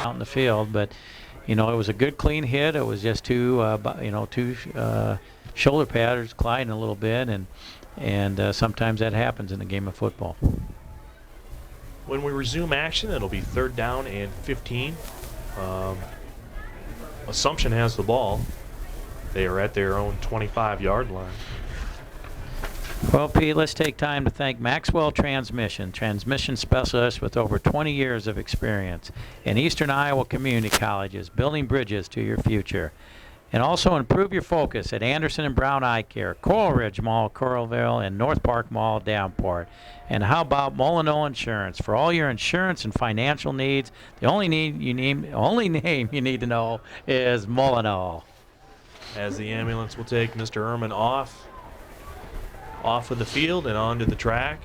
Out in the field, but it was a good clean hit. It was just two shoulder pads colliding a little bit, and sometimes that happens in the game of football. when we resume action, it'll be 3rd down and 15. Assumption has the ball. They are at their own 25-yard line. Well, Pete, let's take time to thank Maxwell Transmission specialist with over 20 years of experience in Eastern Iowa community colleges, building bridges to your future. And also improve your focus at Anderson and Brown Eye Care, Coral Ridge Mall, Coralville, and North Park Mall, Davenport. And how about Molyneux Insurance? For all your insurance and financial needs, the only name you need to know is Molyneux. As the ambulance will take Mr. Ehrman off of the field and onto the track,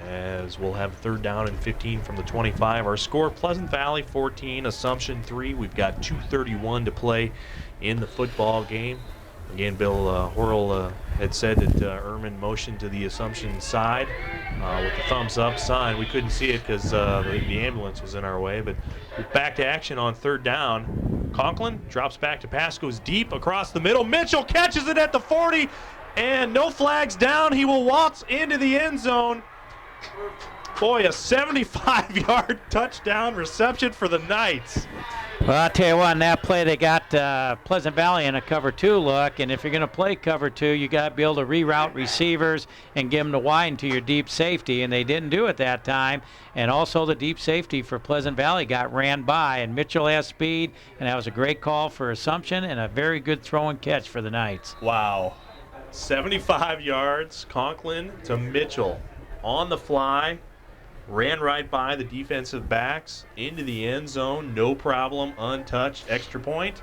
as we'll have 3rd down and 15 from the 25. Our score, Pleasant Valley 14, Assumption 3. We've got 2:31 to play in the football game. Again, Bill Horrell had said that Ehrman motioned to the Assumption side with the thumbs up sign. We couldn't see it because the ambulance was in our way, but back to action on 3rd down. Conklin drops back to pass, goes deep across the middle. Mitchell catches it at the 40, and no flags down. He will waltz into the end zone. Boy, a 75-yard touchdown reception for the Knights. Well, I'll tell you what, in that play they got Pleasant Valley in a cover 2 look, and if you're going to play cover 2, you got to be able to reroute receivers and give them to widen to your deep safety, and they didn't do it that time. And also the deep safety for Pleasant Valley got ran by, and Mitchell has speed, and that was a great call for Assumption and a very good throw and catch for the Knights. Wow. 75 yards, Conklin to Mitchell on the fly. Ran right by the defensive backs into the end zone. No problem, untouched. Extra point.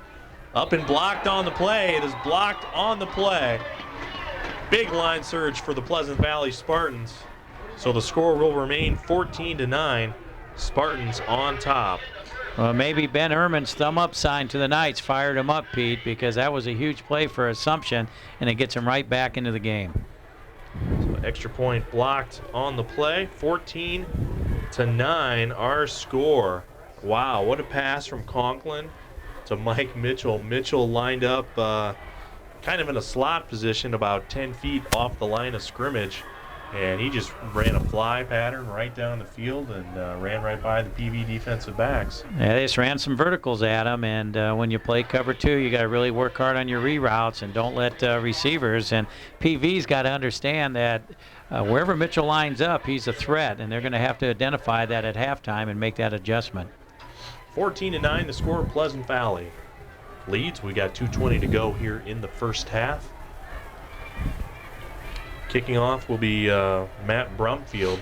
Up and blocked on the play. It is blocked on the play. Big line surge for the Pleasant Valley Spartans. So the score will remain 14-9. Spartans on top. Well, maybe Ben Ehrman's thumb up sign to the Knights fired him up, Pete, because that was a huge play for Assumption, and it gets him right back into the game. So extra point blocked on the play. 14-9, our score. Wow, what a pass from Conklin to Mike Mitchell. Mitchell lined up kind of in a slot position about 10 feet off the line of scrimmage And he just ran a fly pattern right down the field and ran right by the PV defensive backs. Yeah, they just ran some verticals at him, and when you play cover 2, you got to really work hard on your reroutes and don't let receivers. And PV's got to understand that wherever Mitchell lines up, he's a threat, and they're going to have to identify that at halftime and make that adjustment. 14-9 the score. Pleasant Valley leads. We got 2:20 to go here in the first half. Kicking off will be Matt Brumfield.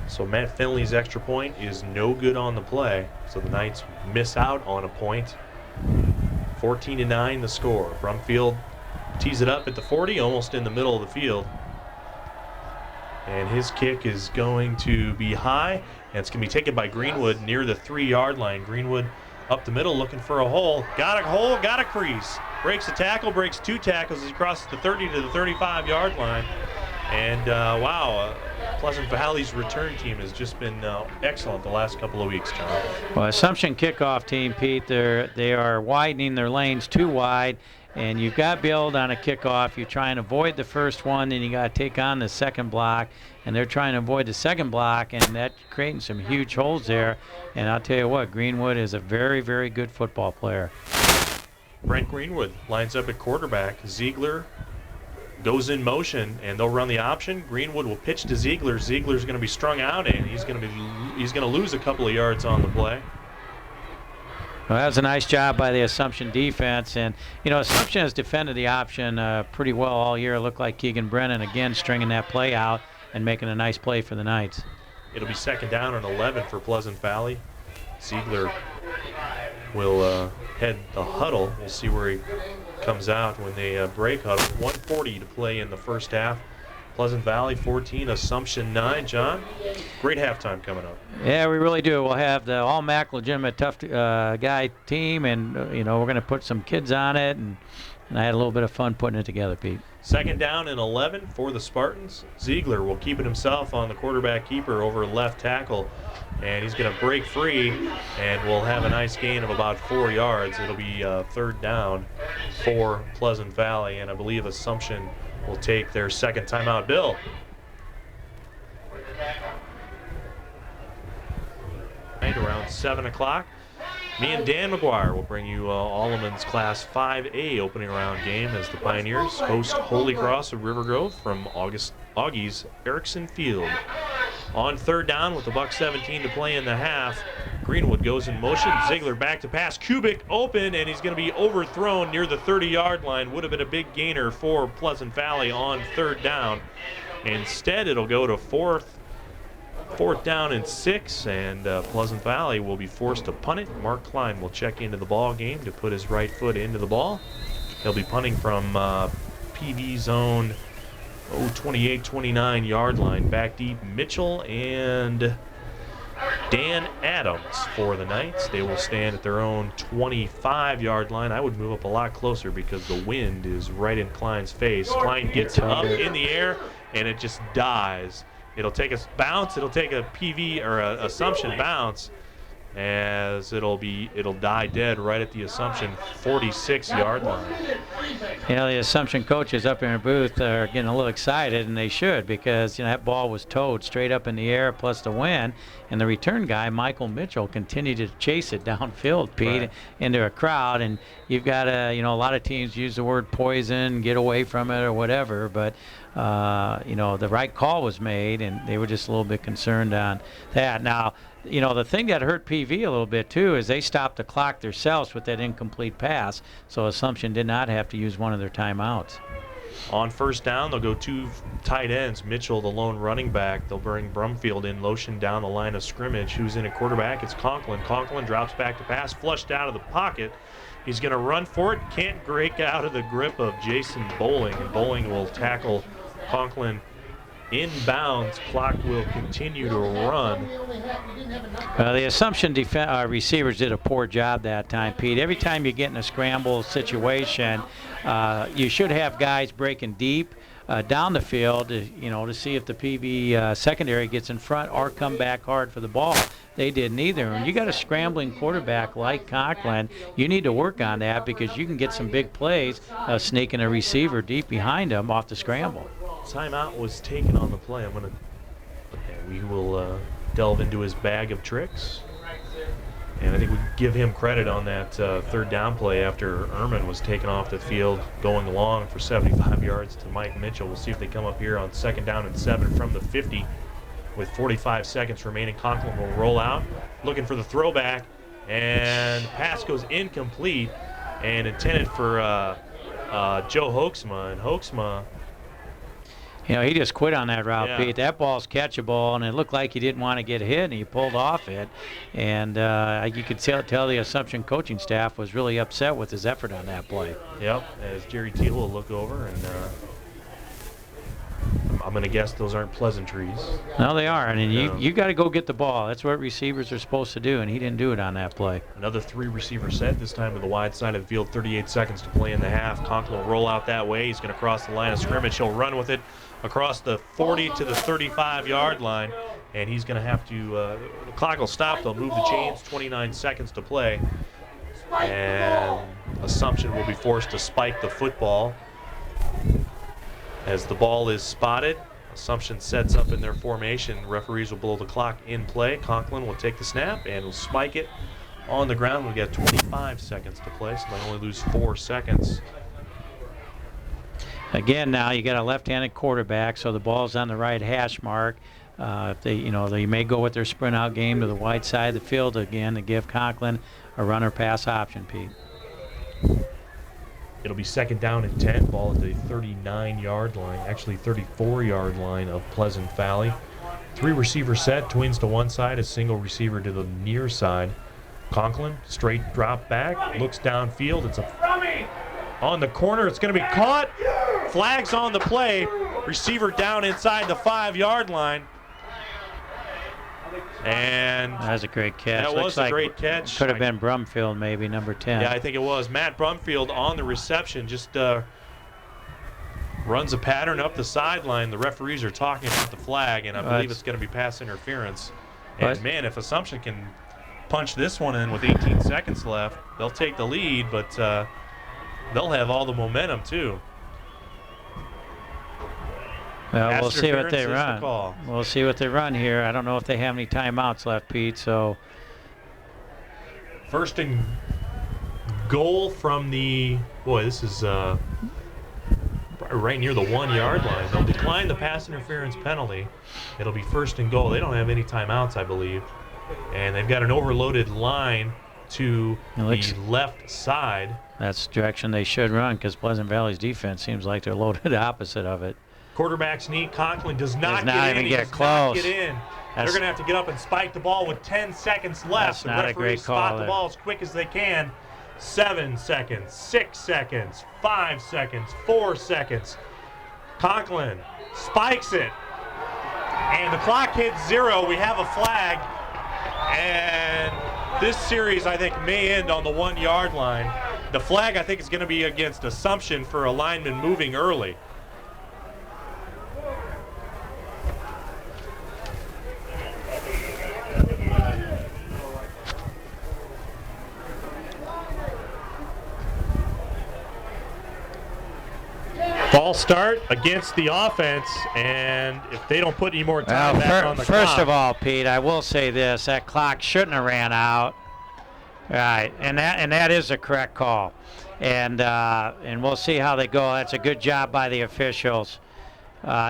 So Matt Finley's extra point is no good on the play. So the Knights miss out on a point. 14-9 the score. Brumfield tees it up at the 40, almost in the middle of the field. And his kick is going to be high, and it's going to be taken by Greenwood near the 3-yard line. Greenwood up the middle looking for a hole. Got a hole, got a crease. Breaks a tackle, breaks 2 tackles as he crosses the 30 to the 35-yard line. And wow, Pleasant Valley's return team has just been excellent the last couple of weeks, John. Well, Assumption kickoff team, Pete, they are widening their lanes too wide, and you've got to build on a kickoff. You try and avoid the first one, then you got to take on the second block, and they're trying to avoid the second block, and that's creating some huge holes there. And I'll tell you what, Greenwood is a very, very good football player. Brent Greenwood lines up at quarterback. Ziegler goes in motion, and they'll run the option. Greenwood will pitch to Ziegler. Ziegler's going to be strung out, and he's going to lose a couple of yards on the play. Well, that was a nice job by the Assumption defense. And, you know, Assumption has defended the option pretty well all year. It looked like Keegan Brennan, again, stringing that play out and making a nice play for the Knights. It'll be 2nd down and 11 for Pleasant Valley. Ziegler will head the huddle. We'll see where he comes out when they break huddle. 1:40 to play in the first half. Pleasant Valley 14, Assumption 9. John, great halftime coming up. Yeah, we really do. We'll have the all-MAC legitimate tough guy team, and, you know, we're going to put some kids on it, and I had a little bit of fun putting it together, Pete. 2nd down and 11 for the Spartans. Ziegler will keep it himself on the quarterback keeper over left tackle, and he's going to break free, and we'll have a nice gain of about 4 yards. It'll be 3rd down for Pleasant Valley, and I believe Assumption will take their 2nd timeout. Bill. Right around 7 o'clock. Me and Dan McGuire will bring you Alleman's Class 5A opening round game as the Pioneers host Holy Cross of River Grove from Augie's Erickson Field. On 3rd down with the $1:17 to play in the half, Greenwood goes in motion. Ziegler back to pass. Kubik open, and he's going to be overthrown near the 30-yard line. Would have been a big gainer for Pleasant Valley on 3rd down. Instead, it'll go to 4th down and 6, and Pleasant Valley will be forced to punt it. Mark Klein will check into the ball game to put his right foot into the ball. He'll be punting from PV zone 28-29 yard line. Back deep, Mitchell and Dan Adams for the Knights. They will stand at their own 25-yard line. I would move up a lot closer because the wind is right in Klein's face. Klein gets up in the air, and it just dies. It'll take a bounce. It'll take a PV or a Assumption bounce, as it'll die dead right at the Assumption 46-yard line. You know, the Assumption coaches up in their booth are getting a little excited, and they should, because, you know, that ball was towed straight up in the air plus the wind, and the return guy, Michael Mitchell, continued to chase it downfield, Pete, right into a crowd. And you've got to, you know, a lot of teams use the word poison, get away from it or whatever, but you know, the right call was made, and they were just a little bit concerned on that. Now, you know, the thing that hurt PV a little bit too is they stopped the clock themselves with that incomplete pass, so Assumption did not have to use one of their timeouts. On 1st down, they'll go 2 tight ends. Mitchell, the lone running back. They'll bring Brumfield in motion down the line of scrimmage. Who's in at quarterback? It's Conklin. Conklin drops back to pass, flushed out of the pocket. He's going to run for it. Can't break out of the grip of Jason Bowling, and Bowling will tackle Conklin inbounds. Clock will continue to run. The Assumption receivers did a poor job that time, Pete. Every time you get in a scramble situation, you should have guys breaking deep down the field, you know, to see if the PV secondary gets in front or come back hard for the ball. They did neither. And you got a scrambling quarterback like Conklin, you need to work on that, because you can get some big plays sneaking a receiver deep behind him off the scramble. timeout was taken on the play. We will delve into his bag of tricks. And I think we give him credit on that third down play after Ehrman was taken off the field going long for 75 yards to Mike Mitchell. We'll see if they come up here on 2nd down and 7 from the 50 with 45 seconds remaining. Conklin will roll out, looking for the throwback, and pass goes incomplete and intended for Joe Hoeksma. And Hoeksma, he just quit on that route, Yeah. Pete. That ball's catchable, and it looked like he didn't want to get hit, and he pulled off it. And you could tell the Assumption coaching staff was really upset with his effort on that play. yep, as Jerry Teal will look over, and I'm going to guess those aren't pleasantries. No, they are. And No. you got to go get the ball. That's what receivers are supposed to do, and he didn't do it on that play. Another 3-receiver set, this time to the wide side of the field. 38 seconds to play in the half. Conklin will roll out that way. He's going to cross the line of scrimmage. He'll run with it across the 40 to the 35-yard line, and he's going to have to the clock will stop. They'll move the chains. 29 seconds to play, and Assumption will be forced to spike the football. As the ball is spotted, Assumption sets up in their formation. Referees will blow the clock in play. Conklin will take the snap and will spike it on the ground. We've got 25 seconds to play, so they only lose 4 seconds. Again, now you got a left-handed quarterback, so the ball's on the right hash mark. If they may go with their sprint out game to the wide side of the field again to give Conklin a runner pass option, Pete. It'll be 2nd down and 10. Ball at the 39-yard line, actually 34-yard line of Pleasant Valley. 3-receiver set, twins to one side, a single receiver to the near side. Conklin, straight drop back, looks downfield. It's on the corner. It's going to be caught. Flags on the play. Receiver down inside the 5-yard line. And That was a great catch. that Looks was a like great catch. Could have been Brumfield, maybe, number 10. Yeah, I think it was. Matt Brumfield on the reception just runs a pattern up the sideline. The referees are talking about the flag, and I believe it's going to be pass interference. And, man, if Assumption can punch this one in with 18 seconds left, they'll take the lead, but they'll have all the momentum, too. Well, Pass we'll see what they interference is the run. call. We'll see what they run here. I don't know if they have any timeouts left, Pete, so 1st and goal from the this is right near the 1-yard line. They'll decline the pass interference penalty. It'll be 1st and goal. They don't have any timeouts, I believe, and they've got an overloaded line to the left side. that's the direction they should run because Pleasant Valley's defense seems like they're loaded opposite of it. Quarterback sneak. Conklin does not Does not get even in. get He does close. not get in. They're That's- going to have to get up and spike the ball with 10 seconds left. That's The not a referees great call spot the there. ball as quick as they can. 7 seconds, 6 seconds, 5 seconds, 4 seconds. Conklin spikes it. And the clock hits 0. We have a flag. And this series, I think, may end on the 1-yard line. The flag, I think, is going to be against Assumption for a lineman moving early. False start against the offense, and if they don't put any more time back on the First clock. of all, Pete, I will say this: that clock shouldn't have ran out. Right, and that is a correct call, and we'll see how they go. That's a good job by the officials.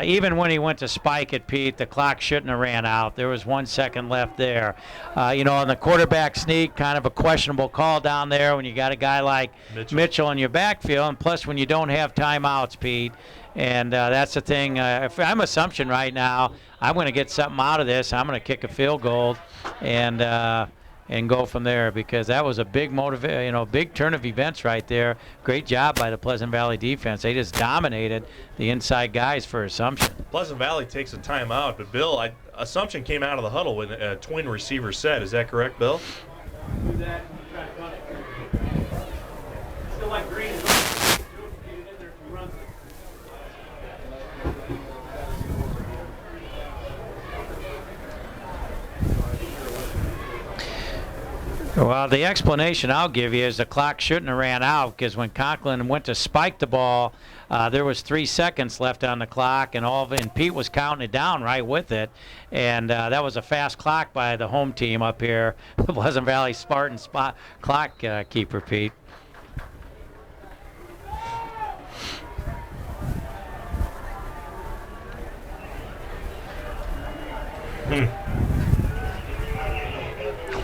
Even when he went to spike it, Pete, the clock shouldn't have ran out. There was 1 second left there. On the quarterback sneak, kind of a questionable call down there when you got a guy like Mitchell in your backfield, and plus when you don't have timeouts, Pete. And that's the thing. If I'm Assumption right now, I'm going to get something out of this. I'm going to kick a field goal and go from there because that was a big big turn of events right there. Great job by the Pleasant Valley defense. They just dominated the inside guys for Assumption. Pleasant Valley takes a timeout, but Bill, Assumption came out of the huddle with a twin receiver set. Is that correct, Bill? Do that and try to punt it. Still like Green. Get it in there if he runs it. Well, the explanation I'll give you is the clock shouldn't have ran out, because when Conklin went to spike the ball, there was 3 seconds left on the clock, and Pete was counting it down right with it, and that was a fast clock by the home team up here, Pleasant Valley Spartan spot clock keeper, Pete.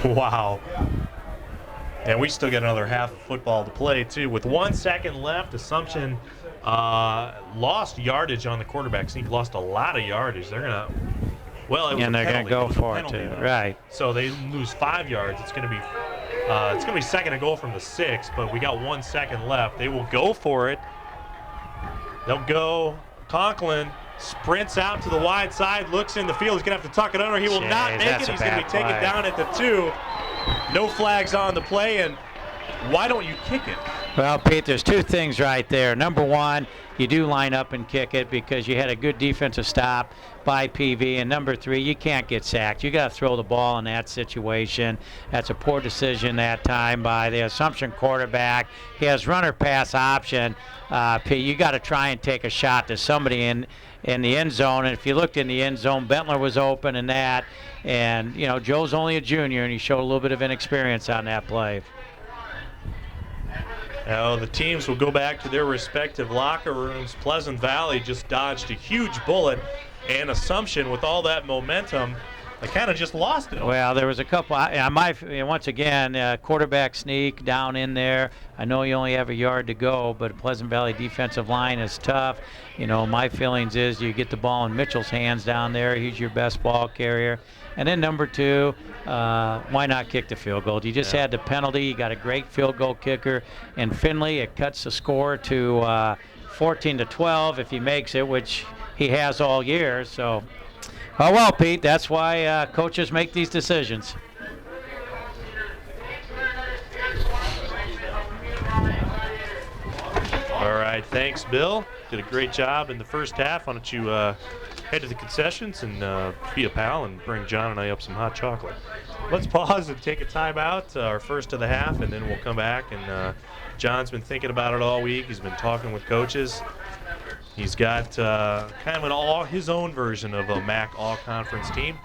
Wow. And we still got another half of football to play, too. With 1 second left, Assumption lost yardage on the quarterback sneak, lost a lot of yardage. They're going to, well, it was and a they're going to go for it, too. Right. So they lose 5 yards. It's going to be second and goal from the 6, but we got 1 second left. They will go for it. They'll go. Conklin sprints out to the wide side, looks in the field. He's going to have to tuck it under. He will not make it. He's going to be taken down at the 2. No flags on the play, and why don't you kick it? Well, Pete, there's 2 things right there. Number one, you do line up and kick it because you had a good defensive stop by PV. And number 3, you can't get sacked. You got to throw the ball in that situation. That's a poor decision that time by the Assumption quarterback. He has runner pass option. Pete, you got to try and take a shot to somebody in the end zone. And if you looked in the end zone, Bentler was open and that. And, you know, Joe's only a junior, and he showed a little bit of inexperience on that play. Now the teams will go back to their respective locker rooms. Pleasant Valley just dodged a huge bullet, and Assumption, with all that momentum, they kind of just lost it. Well, there was a couple. Once again, quarterback sneak down in there. I know you only have a yard to go, but Pleasant Valley defensive line is tough. You know, my feelings is you get the ball in Mitchell's hands down there. He's your best ball carrier. And then number 2, why not kick the field goal? You just had the penalty. You got a great field goal kicker. And Finley, it cuts the score to 14-12 if he makes it, which he has all year. So, oh well, Pete, that's why coaches make these decisions. All right, thanks, Bill. Did a great job in the first half. Why don't you head to the concessions and be a pal and bring John and I up some hot chocolate. Let's pause and take a timeout, our first of the half, and then we'll come back. And John's been thinking about it all week. He's been talking with coaches. He's got kind of his own version of a MAC all-conference team.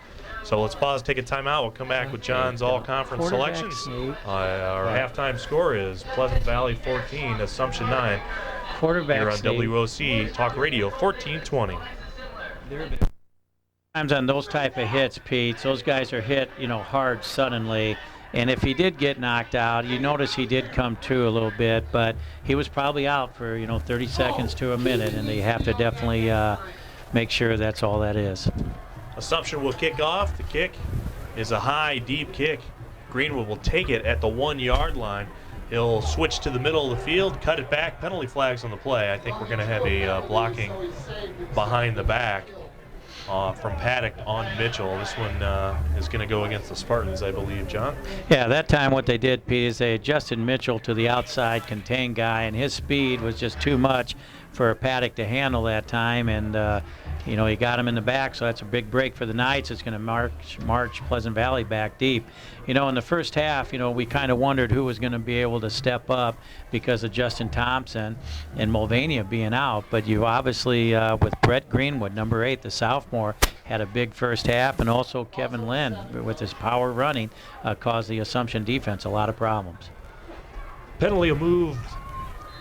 So let's pause, take a timeout. We'll come back with John's all-conference selections. Our halftime score is Pleasant Valley 14, Assumption 9. Quarterback here on WOC Talk Radio 1420. Times on those type of hits, Pete, those guys are hit, you know, hard suddenly. And if he did get knocked out, you notice he did come to a little bit, but he was probably out for, 30 seconds to a minute, and they have to definitely make sure that's all that is. Assumption will kick off. The kick is a high, deep kick. Greenwood will take it at the 1-yard line. He'll switch to the middle of the field, cut it back, penalty flags on the play. I think we're going to have a blocking behind the back from Paddock on Mitchell. This one is going to go against the Spartans, I believe, John. Yeah, that time what they did, Pete, is they adjusted Mitchell to the outside contain guy, and his speed was just too much for Paddock to handle that time, and he got him in the back, so that's a big break for the Knights. It's going to march Pleasant Valley back deep. In the first half, we kind of wondered who was going to be able to step up because of Justin Thompson and Mulvania being out. But you obviously, with Brett Greenwood, number 8, the sophomore, had a big first half, and also Kevin Lynn, with his power running, caused the Assumption defense a lot of problems. Penalty will move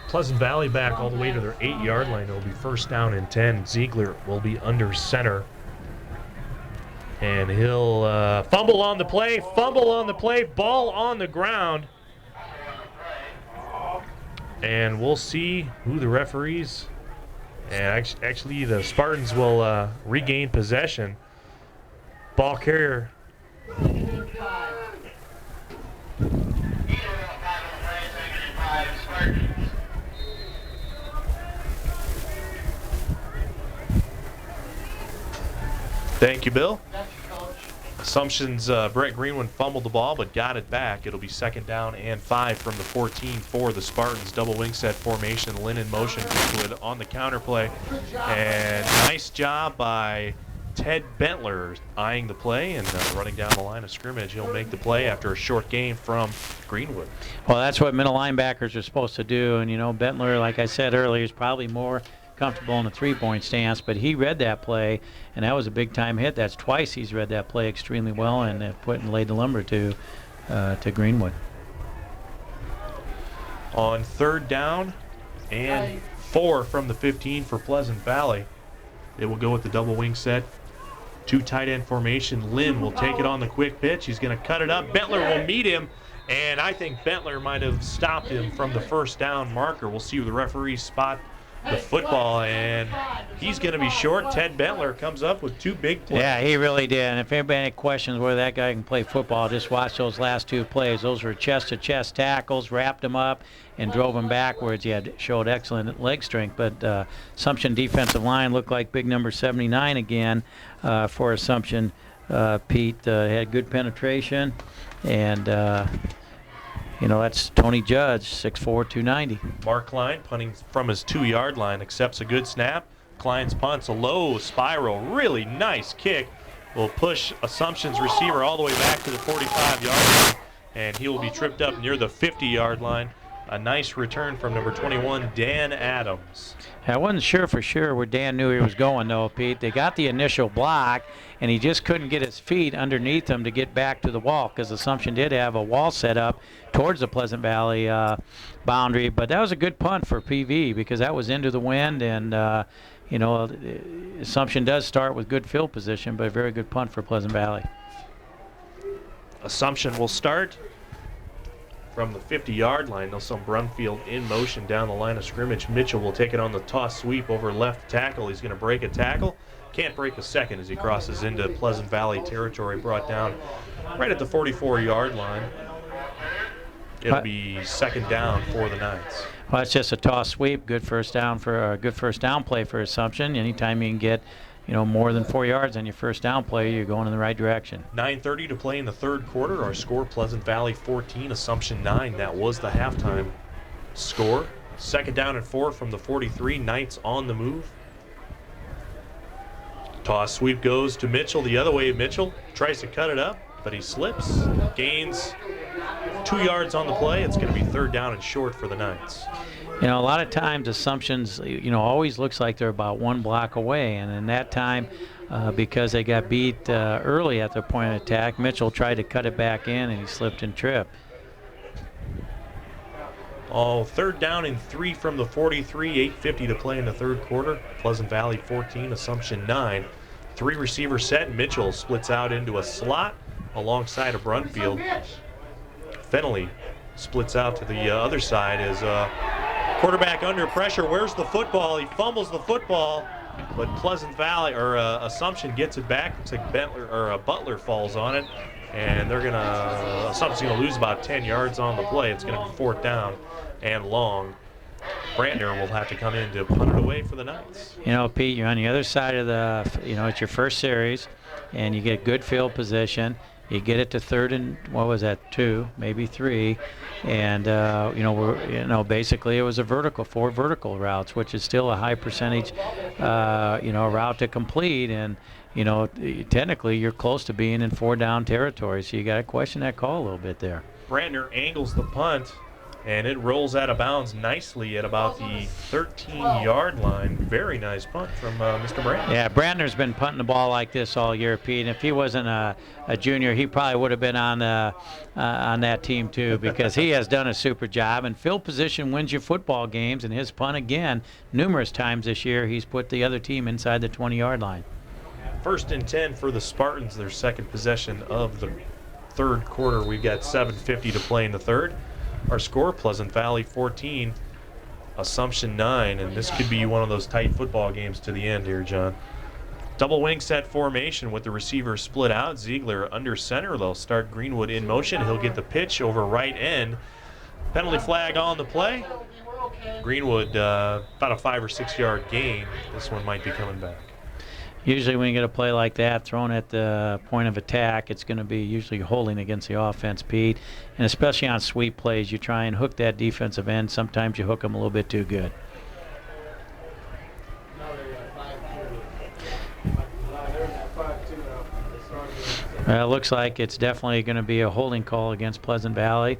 Pleasant Valley back all the way to their 8-yard line. It'll be first down and 10. Ziegler will be under center. And he'll fumble on the play, ball on the ground. And we'll see who the referees, and actually the Spartans will regain possession. Ball carrier. Thank you, Bill. Assumption's Brett Greenwood fumbled the ball but got it back. It'll be second down and 5 from the 14 for the Spartans. Double wing set formation, Lynn in motion, Greenwood on the counter play. And nice job by Ted Bentler eyeing the play and running down the line of scrimmage. He'll make the play after a short gain from Greenwood. Well, that's what middle linebackers are supposed to do. And, you know, Bentler, like I said earlier, is probably more comfortable in a three-point stance, but he read that play, and that was a big-time hit. That's twice he's read that play extremely well and laid the lumber to Greenwood. On third down and 4 from the 15 for Pleasant Valley. They will go with the double wing set. 2 tight end formation. Lynn will take it on the quick pitch. He's going to cut it up. Bentler will meet him, and I think Bentler might have stopped him from the first down marker. We'll see who the referees spot the football, and he's going to be short. Ted Bentler comes up with 2 big plays. Yeah, he really did. And if anybody questions whether that guy can play football, just watch those last 2 plays. Those were chest-to-chest tackles, wrapped him up, and drove him backwards. He showed excellent leg strength. But Assumption defensive line looked like big number 79 again for Assumption. Pete had good penetration, and you know, that's Tony Judge, 6'4", 290. Mark Klein punting from his 2-yard line, accepts a good snap. Klein's punt's a low spiral, really nice kick. Will push Assumption's receiver all the way back to the 45-yard line, and he will be tripped up near the 50-yard line. A nice return from number 21, Dan Adams. I wasn't sure for sure where Dan knew he was going, though, Pete. They got the initial block, and he just couldn't get his feet underneath him to get back to the wall, because Assumption did have a wall set up towards the Pleasant Valley boundary. But that was a good punt for PV, because that was into the wind, and you know, Assumption does start with good field position, but a very good punt for Pleasant Valley. Assumption will start from the 50-yard line. Nelson Brunfield in motion down the line of scrimmage. Mitchell will take it on the toss sweep over left tackle. He's going to break a tackle. Can't break a second as he crosses into Pleasant Valley territory, brought down right at the 44-yard line. It'll be second down for the Knights. Well, it's just a toss sweep. Good first down play for Assumption. Anytime you can get, you know, more than 4 yards on your first down play, you're going in the right direction. 9:30 to play in the third quarter. Our score: Pleasant Valley 14, Assumption 9. That was the halftime score. Second down and 4 from the 43. Knights on the move. Toss sweep goes to Mitchell. The other way, Mitchell tries to cut it up, but he slips. Gains 2 yards on the play. It's going to be third down and short for the Knights. You know, a lot of times Assumptions, you know, always looks like they're about 1 block away. And in that time, because they got beat early at the point of attack, Mitchell tried to cut it back in, and he slipped and tripped. Third down and 3 from the 43. 8:50 to play in the third quarter. Pleasant Valley 14, Assumption 9. 3 receiver set. Mitchell splits out into a slot alongside of Brunfield. Fennelly splits out to the other side as quarterback under pressure. Where's the football? He fumbles the football, but Pleasant Valley or Assumption gets it back. Looks like Butler falls on it, and Assumption's gonna lose about 10 yards on the play. It's gonna be fourth down and long. Brandner will have to come in to punt it away for the Knights. You know, Pete, you're on the other side of the, you know, it's your first series, and you get good field position. You get it to third and, what was that, 2, maybe 3, and basically it was a 4 vertical routes, which is still a high percentage, route to complete, and you know, technically you're close to being in 4 down territory, so you got to question that call a little bit there. Brandner angles the punt, and it rolls out of bounds nicely at about the 13-yard line. Very nice punt from Mr. Brandner. Yeah, Brandner's been punting the ball like this all year, Pete. And if he wasn't a junior, he probably would have been on that team too, because he has done a super job. And field position wins you football games, and his punt again, numerous times this year, he's put the other team inside the 20-yard line. First and 10 for the Spartans, their second possession of the third quarter. We've got 7:50 to play in the third. Our score: Pleasant Valley 14, Assumption 9, and this could be one of those tight football games to the end here, John. Double wing set formation with the receiver split out. Ziegler under center. They'll start Greenwood in motion. He'll get the pitch over right end. Penalty flag on the play. Greenwood about a 5 or 6 yard gain. This one might be coming back. Usually when you get a play like that thrown at the point of attack, it's going to be usually holding against the offense, Pete. And especially on sweep plays, you try and hook that defensive end. Sometimes you hook them a little bit too good. Well, it looks like it's definitely going to be a holding call against Pleasant Valley.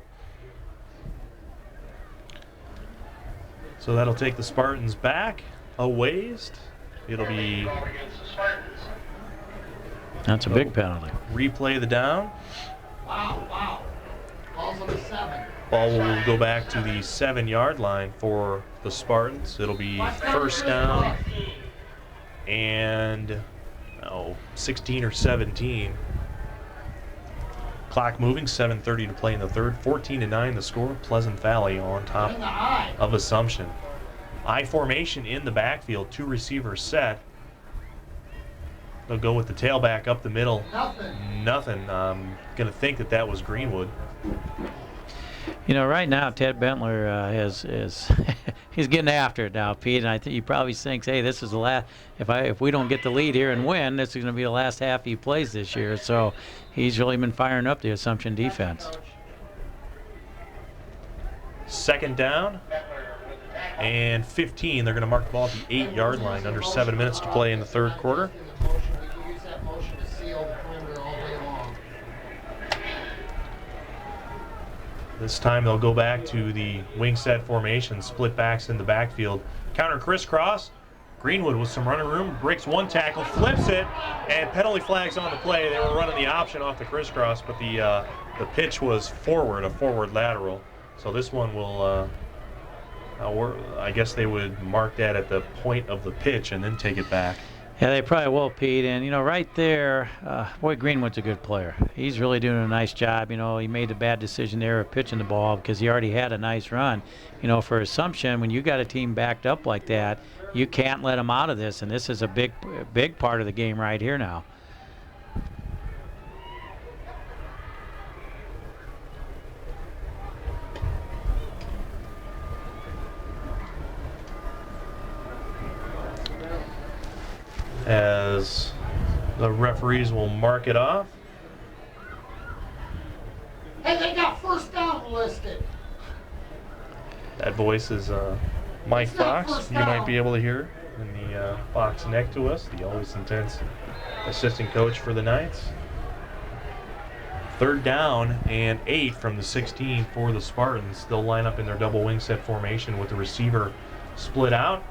So that'll take the Spartans back a ways. It'll be That's a big penalty. replay the down. Wow. Ball's on the 7. Ball will go back to the 7-yard line for the Spartans. It'll be first down and 16 or 17. Clock moving, 7:30 to play in the third. 14-9 the score. Pleasant Valley on top In the eye. of Assumption. I formation in the backfield, 2 receivers set. They'll go with the tailback up the middle. Nothing. I'm going to think that was Greenwood. You know, right now Ted Bentler is he's getting after it now, Pete. And I think he probably thinks, hey, this is the last. If we don't get the lead here and win, this is going to be the last half he plays this year. So he's really been firing up the Assumption defense. Second down and 15. They're going to mark the ball at the 8-yard line. Under 7 minutes to play in the third quarter. We use that motion to seal the perimeter all day long. This time they'll go back to the wing set formation, split backs in the backfield. Counter crisscross. Greenwood with some running room, breaks one tackle, flips it, and penalty flags on the play. They were running the option off the crisscross, but the pitch was forward, a forward lateral. So this one will, I guess they would mark that at the point of the pitch and then take it back. Yeah, they probably will, Pete. And, you know, right there, boy, Greenwood's a good player. He's really doing a nice job. You know, he made the bad decision there of pitching the ball because he already had a nice run. You know, for Assumption, when you got a team backed up like that, you can't let them out of this. And this is a big part of the game right here now. As the referees will mark it off. Hey, they got first down listed. That voice is Mike It's not Fox. first You might down. be able to hear in the box next to us, the always intense assistant coach for the Knights. Third down and 8 from the 16 for the Spartans. They'll line up in their double wing set formation with the receiver split out.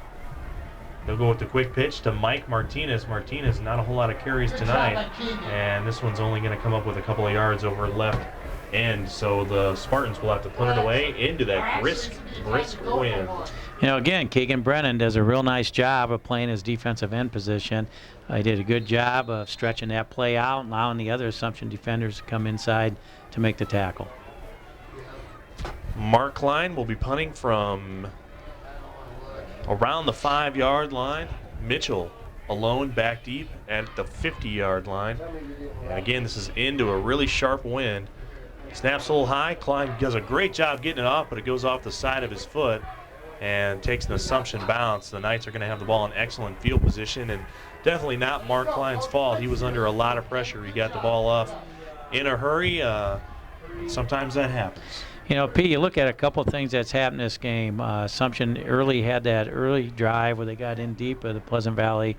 They'll go with the quick pitch to Mike Martinez. Martinez, not a whole lot of carries Good job tonight. by Keegan. And this one's only going to come up with a couple of yards over left end. So the Spartans will have to punt it away into that brisk wind. You know, again, Keegan Brennan does a real nice job of playing his defensive end position. He did a good job of stretching that play out and allowing the other Assumption defenders to come inside to make the tackle. Mark Klein will be punting from around the 5-yard line. Mitchell alone back deep at the 50-yard line. And again, this is into a really sharp wind. Snaps a little high. Klein does a great job getting it off, but it goes off the side of his foot and takes an Assumption bounce. The Knights are going to have the ball in excellent field position, and definitely not Mark Klein's fault. He was under a lot of pressure. He got the ball off in a hurry. Sometimes that happens. You know, Pete, you look at a couple of things that's happened this game. Assumption had that early drive where they got in deep of the Pleasant Valley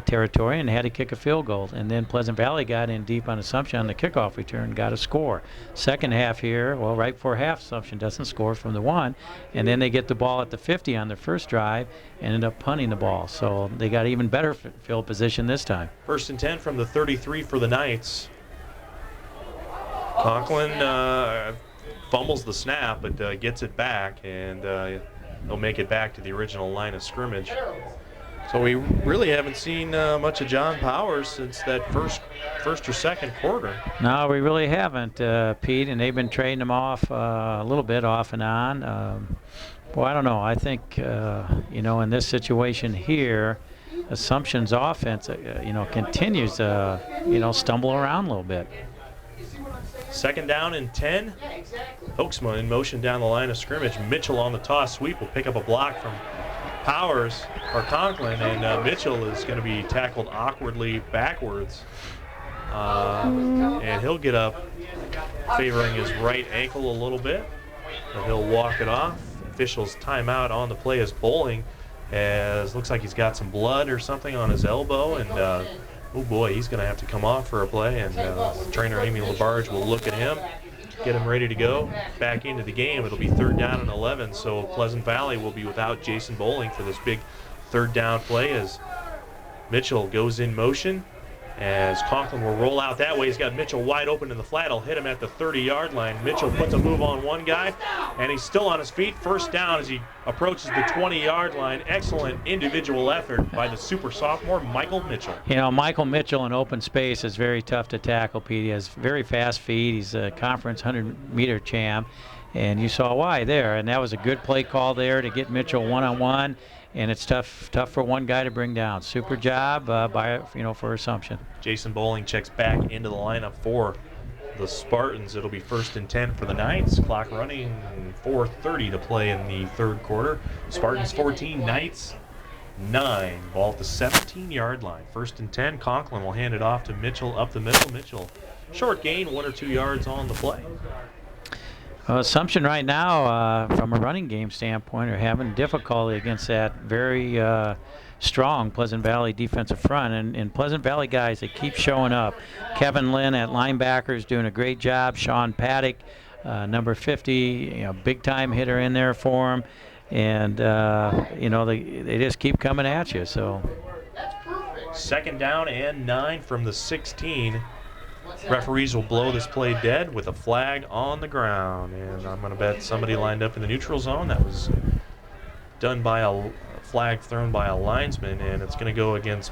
territory and had to kick a field goal. And then Pleasant Valley got in deep on Assumption on the kickoff return, got a score. Second half here, well, right before half, Assumption doesn't score from the 1. And then they get the ball at the 50 on their first drive and end up punting the ball. So they got even better field position this time. First and 10 from the 33 for the Knights. Conklin fumbles the snap, but gets it back, and they'll make it back to the original line of scrimmage. So we really haven't seen much of John Powers since that first or second quarter. No, we really haven't, Pete, and they've been trading him off a little bit off and on. Well, I don't know. I think, you know, in this situation here, Assumption's offense, you know, continues to, you know, stumble around a little bit. Second down and 10. Hoeksma in motion down the line of scrimmage. Mitchell on the toss sweep will pick up a block from Powers or Conklin, and Mitchell is going to be tackled awkwardly backwards. And he'll get up favoring his right ankle a little bit, and he'll walk it off. Officials timeout on the play as Bowling, as looks like he's got some blood or something on his elbow, and Oh boy, he's going to have to come off for a play, and trainer Amy LaBarge will look at him, get him ready to go back into the game. It'll be 3rd down and 11, so Pleasant Valley will be without Jason Bowling for this big 3rd down play as Mitchell goes in motion. As Conklin will roll out that way, he's got Mitchell wide open in the flat. He'll hit him at the 30-yard line. Mitchell puts a move on one guy, and he's still on his feet. 1st down as he approaches the 20-yard line. Excellent individual effort by the super sophomore, Michael Mitchell. You know, Michael Mitchell in open space is very tough to tackle, Pete. He has very fast feet. He's a conference 100-meter champ, and you saw why there. And that was a good play call there to get Mitchell one-on-one. And it's tough for one guy to bring down. Super job for Assumption. Jason Bowling checks back into the lineup for the Spartans. It'll be 1st and 10 for the Knights. Clock running, 4:30 to play in the 3rd quarter. Spartans 14, Knights 9. Ball at the 17-yard line. 1st and 10. Conklin will hand it off to Mitchell up the middle. Mitchell, short gain, 1 or 2 yards on the play. Assumption right now, from a running game standpoint, are having difficulty against that very strong Pleasant Valley defensive front. And Pleasant Valley guys, they keep showing up. Kevin Lynn at linebacker is doing a great job. Sean Paddock, number 50, big-time hitter in there for him. And, they just keep coming at you. So 2nd down and 9 from the 16. Referees will blow this play dead with a flag on the ground, and I'm going to bet somebody lined up in the neutral zone. That was done by a flag thrown by a linesman, and it's going to go against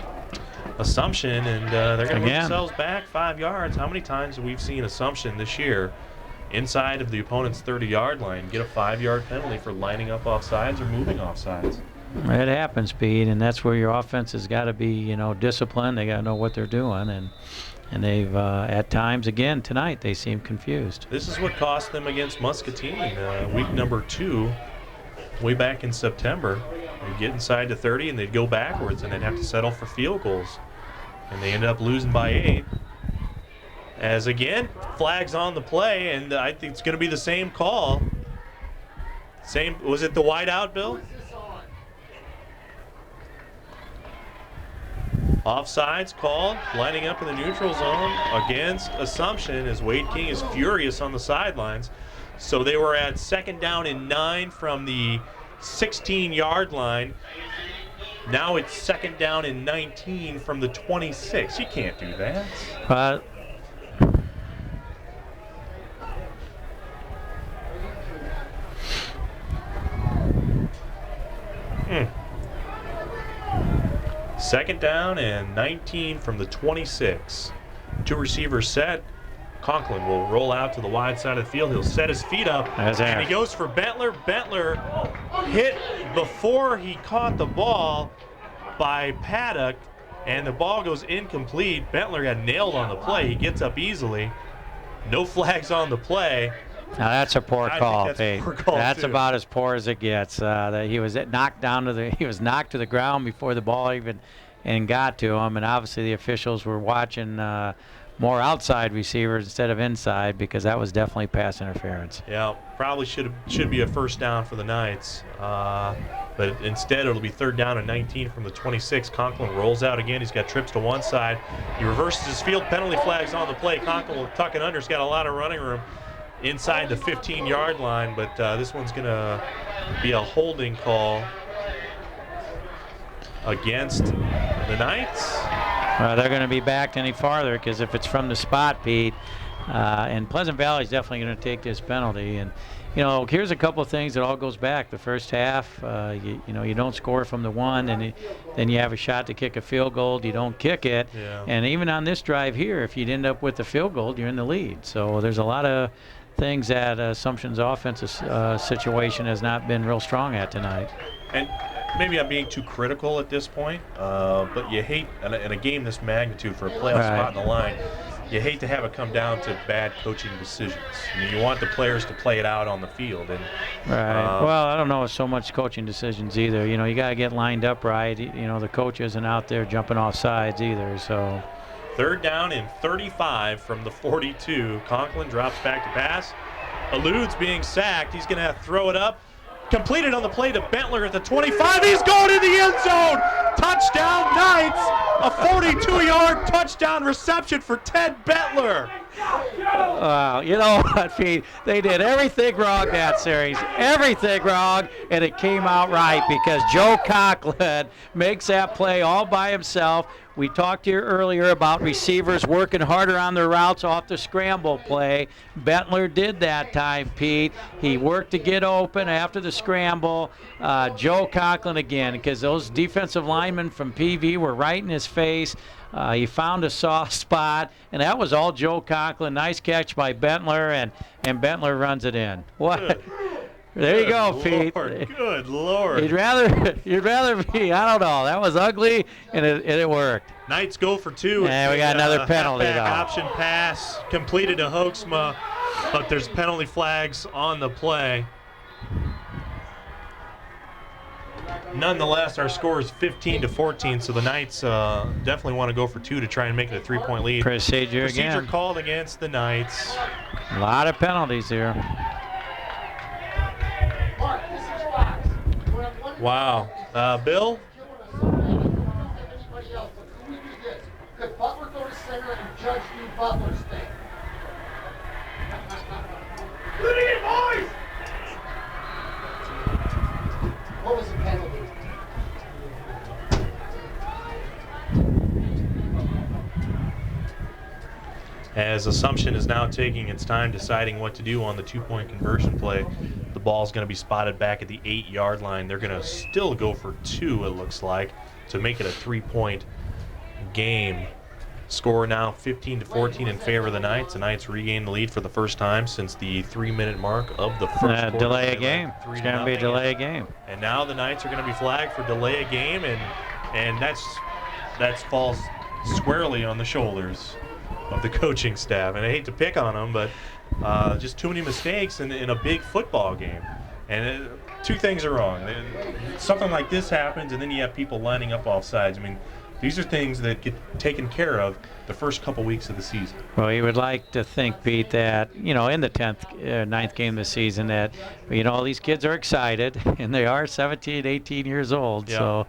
Assumption, and they're going to move themselves back 5 yards. How many times have we seen Assumption this year inside of the opponent's 30-yard line get a 5-yard penalty for lining up off sides or moving off sides? It happens, Pete, and that's where your offense has got to be, disciplined. They got to know what they're doing, and they've, at times, again, tonight, they seem confused. This is what cost them against Muscatine, week number 2, way back in September. They'd get inside to 30, and they'd go backwards, and they'd have to settle for field goals. And they ended up losing by 8. As, again, flags on the play, and I think it's going to be the same call. Was it the wide out, Bill? Offsides called, lining up in the neutral zone against Assumption as Wade King is furious on the sidelines. So they were at 2nd down and 9 from the 16-yard line. Now it's 2nd down and 19 from the 26. You can't do that. Second down and 19 from the 26. 2 receivers set. Conklin will roll out to the wide side of the field. He'll set his feet up, and he goes for Bentler. Bentler hit before he caught the ball by Paddock, and the ball goes incomplete. Bentler got nailed on the play. He gets up easily. No flags on the play. Now that's a poor call, Pete. That's too. about as poor as it gets. He was knocked to the ground before the ball even got to him, and obviously the officials were watching more outside receivers instead of inside because that was definitely pass interference. Yeah, probably should be a 1st down for the Knights, but instead it'll be 3rd down and 19 from the 26. Conklin rolls out again. He's got trips to one side. He reverses his field. Penalty flags on the play. Conklin will tuck it under. He's got a lot of running room inside the 15-yard line, but this one's going to be a holding call against the Knights. They're going to be backed any farther because if it's from the spot, Pete, and Pleasant Valley is definitely going to take this penalty. And, here's a couple of things that all goes back. The first half, you don't score from the 1, and then you have a shot to kick a field goal. You don't kick it. Yeah. And even on this drive here, if you'd end up with the field goal, you're in the lead. So there's a lot of things that Assumption's offensive situation has not been real strong at tonight. And maybe I'm being too critical at this point, but you hate, in a game this magnitude for a playoff spot on the line, you hate to have it come down to bad coaching decisions. You want the players to play it out on the field. And well, I don't know so much coaching decisions either. You got to get lined up right. The coach isn't out there jumping off sides either. So 3rd down and 35 from the 42. Conklin drops back to pass. Eludes being sacked. He's going to have to throw it up. Completed on the play to Bentler at the 25. He's going in the end zone. Touchdown Knights. A 42-yard touchdown reception for Ted Bettler. Wow, you know what, Pete? They did everything wrong that series, everything wrong, and it came out right because Joe Conklin makes that play all by himself. We talked here earlier about receivers working harder on their routes off the scramble play. Bettler did that time, Pete. He worked to get open after the scramble. Joe Conklin again, because those defensive linemen from PV were right in his face. He found a soft spot, and that was all Joe Conklin. Nice catch by Bettler, and Bettler runs it in. What? Good. There you go, Lord, Pete. Good Lord. You'd rather be, I don't know. That was ugly, and it worked. Knights go for two. Yeah, we got another penalty, halfback though. Option pass completed to Hoeksma, but there's penalty flags on the play. Nonetheless, our score is 15-14, so the Knights definitely want to go for two to try and make it a 3-point lead. Procedure again. Called against the Knights. A lot of penalties here. Wow. Bill? Could Butler go to center and Judge do Butler's thing? boys! What was the penalty? As Assumption is now taking its time deciding what to do on the two-point conversion play. The ball's going to be spotted back at the 8-yard line. They're going to still go for two, it looks like, to make it a 3-point game. Score now 15-14 in favor of the Knights. The Knights regain the lead for the first time since the 3-minute mark of the first quarter. Delay a game. It's going to be a delay a game. And now the Knights are going to be flagged for delay a game, and that falls squarely on the shoulders of the coaching staff. And I hate to pick on them, but just too many mistakes in a big football game. And two things are wrong. Something like this happens, and then you have people lining up off sides. I mean, these are things that get taken care of the first couple weeks of the season. Well, you would like to think, Pete, that, in the ninth game of the season that, these kids are excited, and they are 17, 18 years old. Yeah. So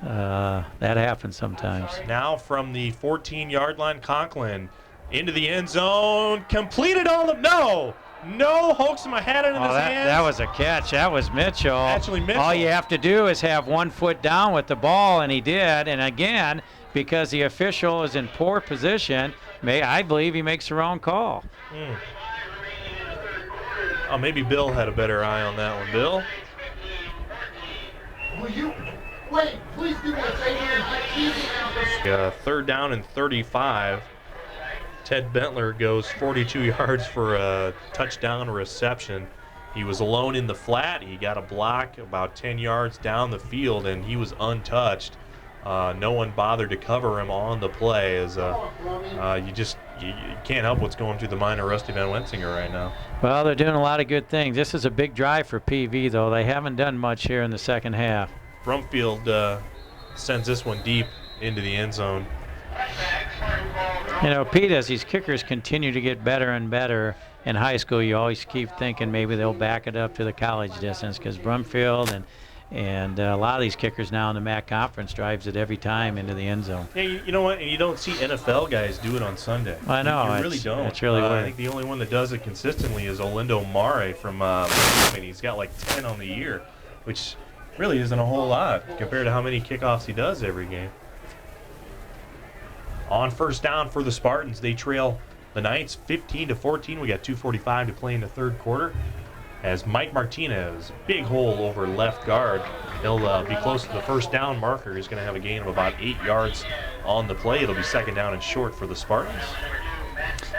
that happens sometimes. Now from the 14-yard line, Conklin into the end zone, completed all of, no, Hoeksma had it in his hands. That was a catch. That was Mitchell. Actually, Mitchell. All you have to do is have 1 foot down with the ball, and he did. And again, because the official is in poor position, I believe he makes the wrong call. Oh, maybe Bill had a better eye on that one. Bill? Will you wait? Please do me a favor. Third down and 35. Ted Bettler goes 42 yards for a touchdown reception. He was alone in the flat. He got a block about 10 yards down the field, and he was untouched. No one bothered to cover him on the play. As you can't help what's going through the mind of Rusty Van Wensinger right now. Well, they're doing a lot of good things. This is a big drive for PV, though. They haven't done much here in the second half. Brumfield sends this one deep into the end zone. Pete, as these kickers continue to get better and better in high school, you always keep thinking maybe they'll back it up to the college distance, because Brumfield and a lot of these kickers now in the MAC conference drives it every time into the end zone. Yeah, you know what? And you don't see NFL guys do it on Sunday. I know. You really don't. It's really weird. I think the only one that does it consistently is Olindo Mare from Miami. He's got like 10 on the year, which really isn't a whole lot compared to how many kickoffs he does every game. On first down for the Spartans, they trail the Knights 15-14. We got 2:45 to play in the third quarter. As Mike Martinez, big hole over left guard. He'll be close to the first down marker. He's going to have a gain of about 8 yards on the play. It'll be second down and short for the Spartans.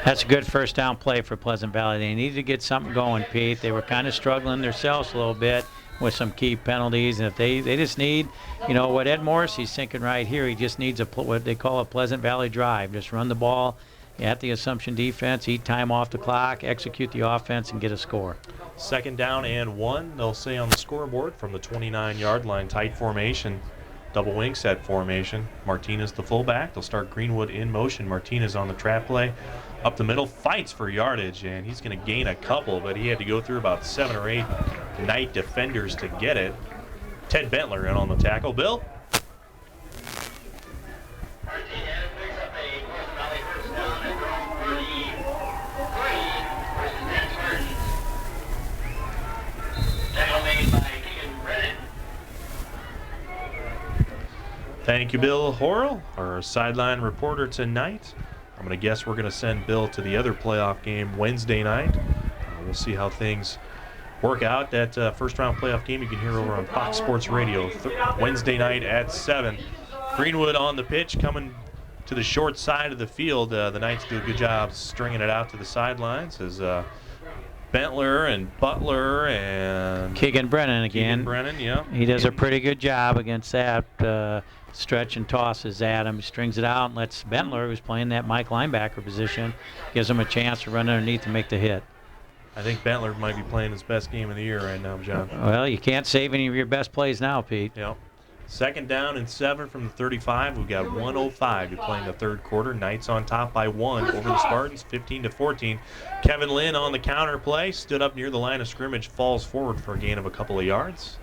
That's a good first down play for Pleasant Valley. They needed to get something going, Pete. They were kind of struggling themselves a little bit with some key penalties, and if they just need, what Ed Morrissey's thinking right here, he just needs what they call a Pleasant Valley drive. Just run the ball at the Assumption defense, eat time off the clock, execute the offense, and get a score. Second down and 1, they'll say on the scoreboard from the 29-yard line. Tight formation, double wing set formation. Martinez the fullback. They'll start Greenwood in motion. Martinez on the trap play. Up the middle, fights for yardage, and he's going to gain a couple, but he had to go through about 7 or 8 Knight defenders to get it. Ted Bettler in on the tackle. Bill? Thank you, Bill Horrell, our sideline reporter tonight. I'm going to guess we're going to send Bill to the other playoff game Wednesday night. We'll see how things work out. That first-round playoff game you can hear over on Fox Sports Radio Wednesday night at 7. Greenwood on the pitch, coming to the short side of the field. The Knights do a good job stringing it out to the sidelines as Bentler and Butler and Keegan Brennan again. Keegan Brennan, yeah. He does a pretty good job against that stretch and tosses at him. He strings it out and lets Bentler, who's playing that Mike linebacker position, gives him a chance to run underneath and make the hit. I think Bentler might be playing his best game of the year right now, John. Well, you can't save any of your best plays now, Pete. Yep. Second down and 7 from the 35. We've got 1:05 to play in the third quarter. Knights on top by 1 over the Spartans, 15-14. Kevin Lynn on the counter play, stood up near the line of scrimmage, falls forward for a gain of a couple of yards.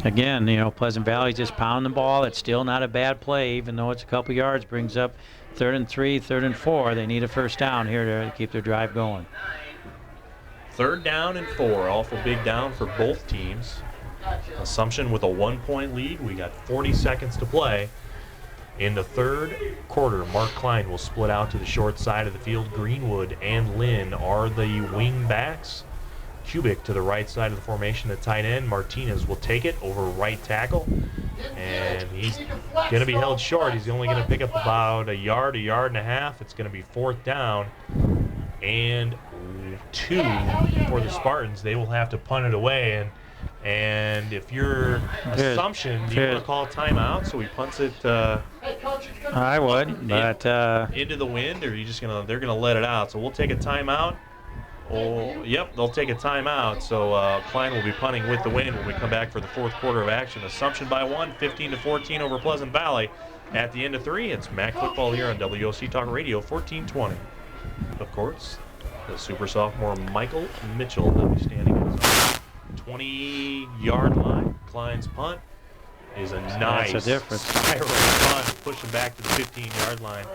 Again, you know, Pleasant Valley just pounding the ball. It's still not a bad play, even though it's a couple yards. Brings up 3rd and 3, 3rd and 4. They need a first down here to keep their drive going. 3rd down and 4. Awful big down for both teams. Assumption with a 1-point lead. We got 40 seconds to play. In the third quarter, Mark Klein will split out to the short side of the field. Greenwood and Lynn are the wing backs. Kubik to the right side of the formation at tight end. Martinez will take it over right tackle. And he's going to be held short. He's only going to pick up about a yard and a half. It's going to be 4th down and 2 for the Spartans. They will have to punt it away. And if your assumption, do you want to call timeout so he punts it I would, but into the wind, or are you just they're gonna let it out? So we'll take a timeout. Oh, yep, they'll take a timeout. So Klein will be punting with the wind when we come back for the fourth quarter of action. Assumption by 1, 15-14 over Pleasant Valley. At the end of 3, it's MAC football here on WOC Talk Radio 1420. Of course, the super sophomore Michael Mitchell will be standing in his own 20-yard line. Klein's punt is a nice spiral punt, pushing back to the 15-yard line.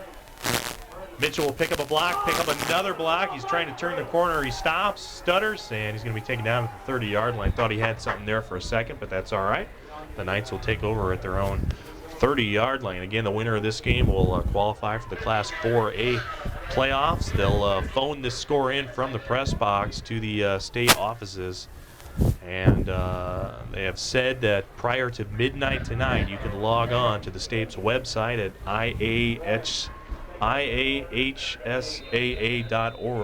Mitchell will pick up a block, pick up another block. He's trying to turn the corner. He stops, stutters, and he's going to be taken down at the 30-yard line. Thought he had something there for a second, but that's all right. The Knights will take over at their own 30-yard line. Again, the winner of this game will qualify for the Class 4A playoffs. They'll phone this score in from the press box to the state offices. And they have said that prior to midnight tonight, you can log on to the state's website at iahsaa.org,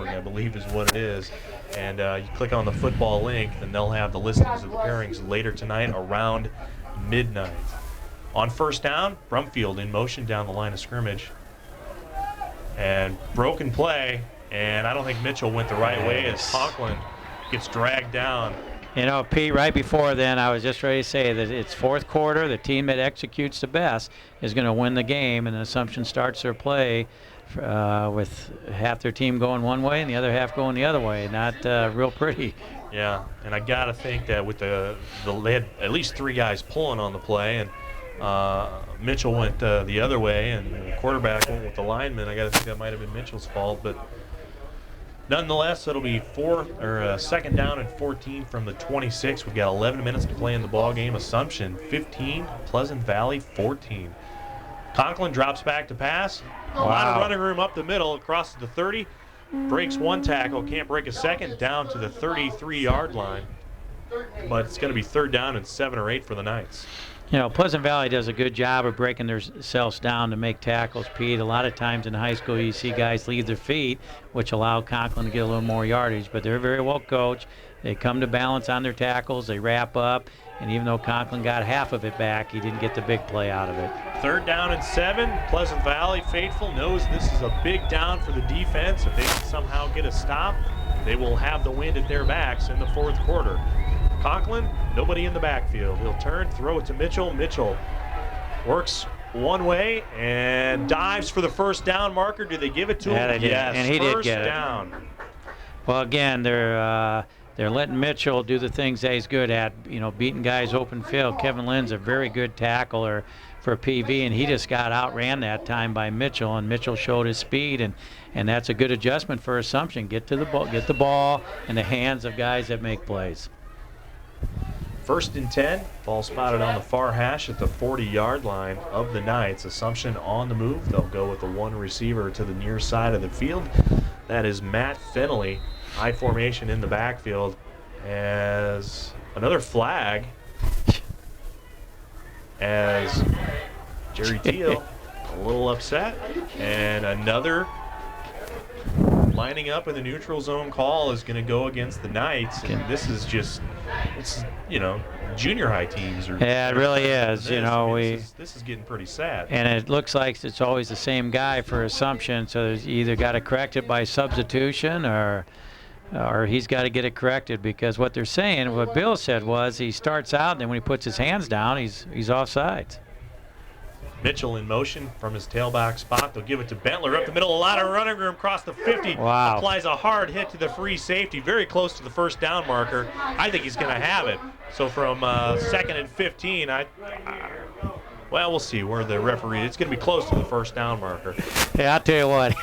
I believe is what it is. And you click on the football link, and they'll have the listings of the pairings later tonight around midnight. On first down, Brumfield in motion down the line of scrimmage. And broken play, and I don't think Mitchell went the right way as Conklin gets dragged down. You know, Pete, right before then, I was just ready to say that it's fourth quarter. The team that executes the best is going to win the game, and Assumption starts their play with half their team going one way and the other half going the other way. Not real pretty. Yeah, and I got to think that with they had at least 3 guys pulling on the play, and Mitchell went the other way, and the quarterback went with the lineman. I got to think that might have been Mitchell's fault, but nonetheless, it'll be second down and 14 from the 26. We've got 11 minutes to play in the ball game. Assumption 15, Pleasant Valley 14. Conklin drops back to pass. A lot of running room up the middle, across the 30. Breaks one tackle, can't break a second, down to the 33-yard line. But it's going to be 3rd down and 7 or 8 for the Knights. You know, Pleasant Valley does a good job of breaking themselves down to make tackles, Pete. A lot of times in high school you see guys leave their feet, which allow Conklin to get a little more yardage, but they're very well coached. They come to balance on their tackles, they wrap up, and even though Conklin got half of it back, he didn't get the big play out of it. 3rd down and 7. Pleasant Valley faithful knows this is a big down for the defense. If they can somehow get a stop, they will have the wind at their backs in the fourth quarter. Conklin, nobody in the backfield. He'll turn, throw it to Mitchell. Mitchell works one way and dives for the first down marker. Do they give it to him? Yes, and he did get down. Well, again, they're letting Mitchell do the things that he's good at, you know, beating guys open field. Kevin Lynn's a very good tackler for PV, and he just got outran that time by Mitchell, and Mitchell showed his speed, and that's a good adjustment for Assumption. Get the ball in the hands of guys that make plays. First and 10, ball spotted on the far hash at the 40-yard line of the Knights. Assumption on the move. They'll go with the one receiver to the near side of the field. That is Matt Fennelly. High formation in the backfield as another flag as Jerry Teal a little upset, and another lining up in the neutral zone call is going to go against the Knights. And this is just, it's, you know, junior high teams are. Yeah, it really is. You know, this is getting pretty sad. And it looks like it's always the same guy for Assumption, so there's either got to correct it by substitution or he's got to get it corrected, because what they're saying, what Bill said was he starts out and then when he puts his hands down, he's offsides. Mitchell in motion from his tailback spot. They'll give it to Bentler up the middle. A lot of running room across the 50. Wow. Applies a hard hit to the free safety, very close to the first down marker. I think he's going to have it. So from 2nd and 15, well, we'll see where the referee. It's going to be close to the first down marker. Hey, I'll tell you what.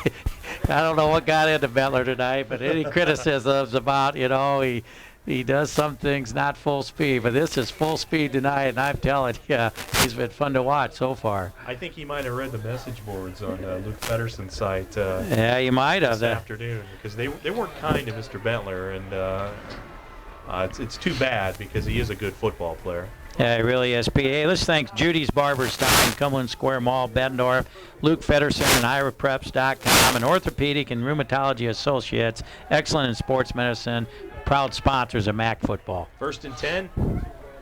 I don't know what got into Bentler tonight, but any criticisms about, you know, he does some things not full speed, but this is full speed tonight, and I'm telling you, he's been fun to watch so far. I think he might have read the message boards on Luke Fedderson's site. Yeah, you might have. This afternoon, because they weren't kind to Mr. Bentler, and it's too bad because he is a good football player. Yeah, it really is. Hey, let's thank Judy's Barber Style, Cumberland Square Mall, Bettendorf, Luke Feddersen and IraPreps.com, and Orthopedic and Rheumatology Associates, excellent in sports medicine, proud sponsors of MAC football. 1st and 10.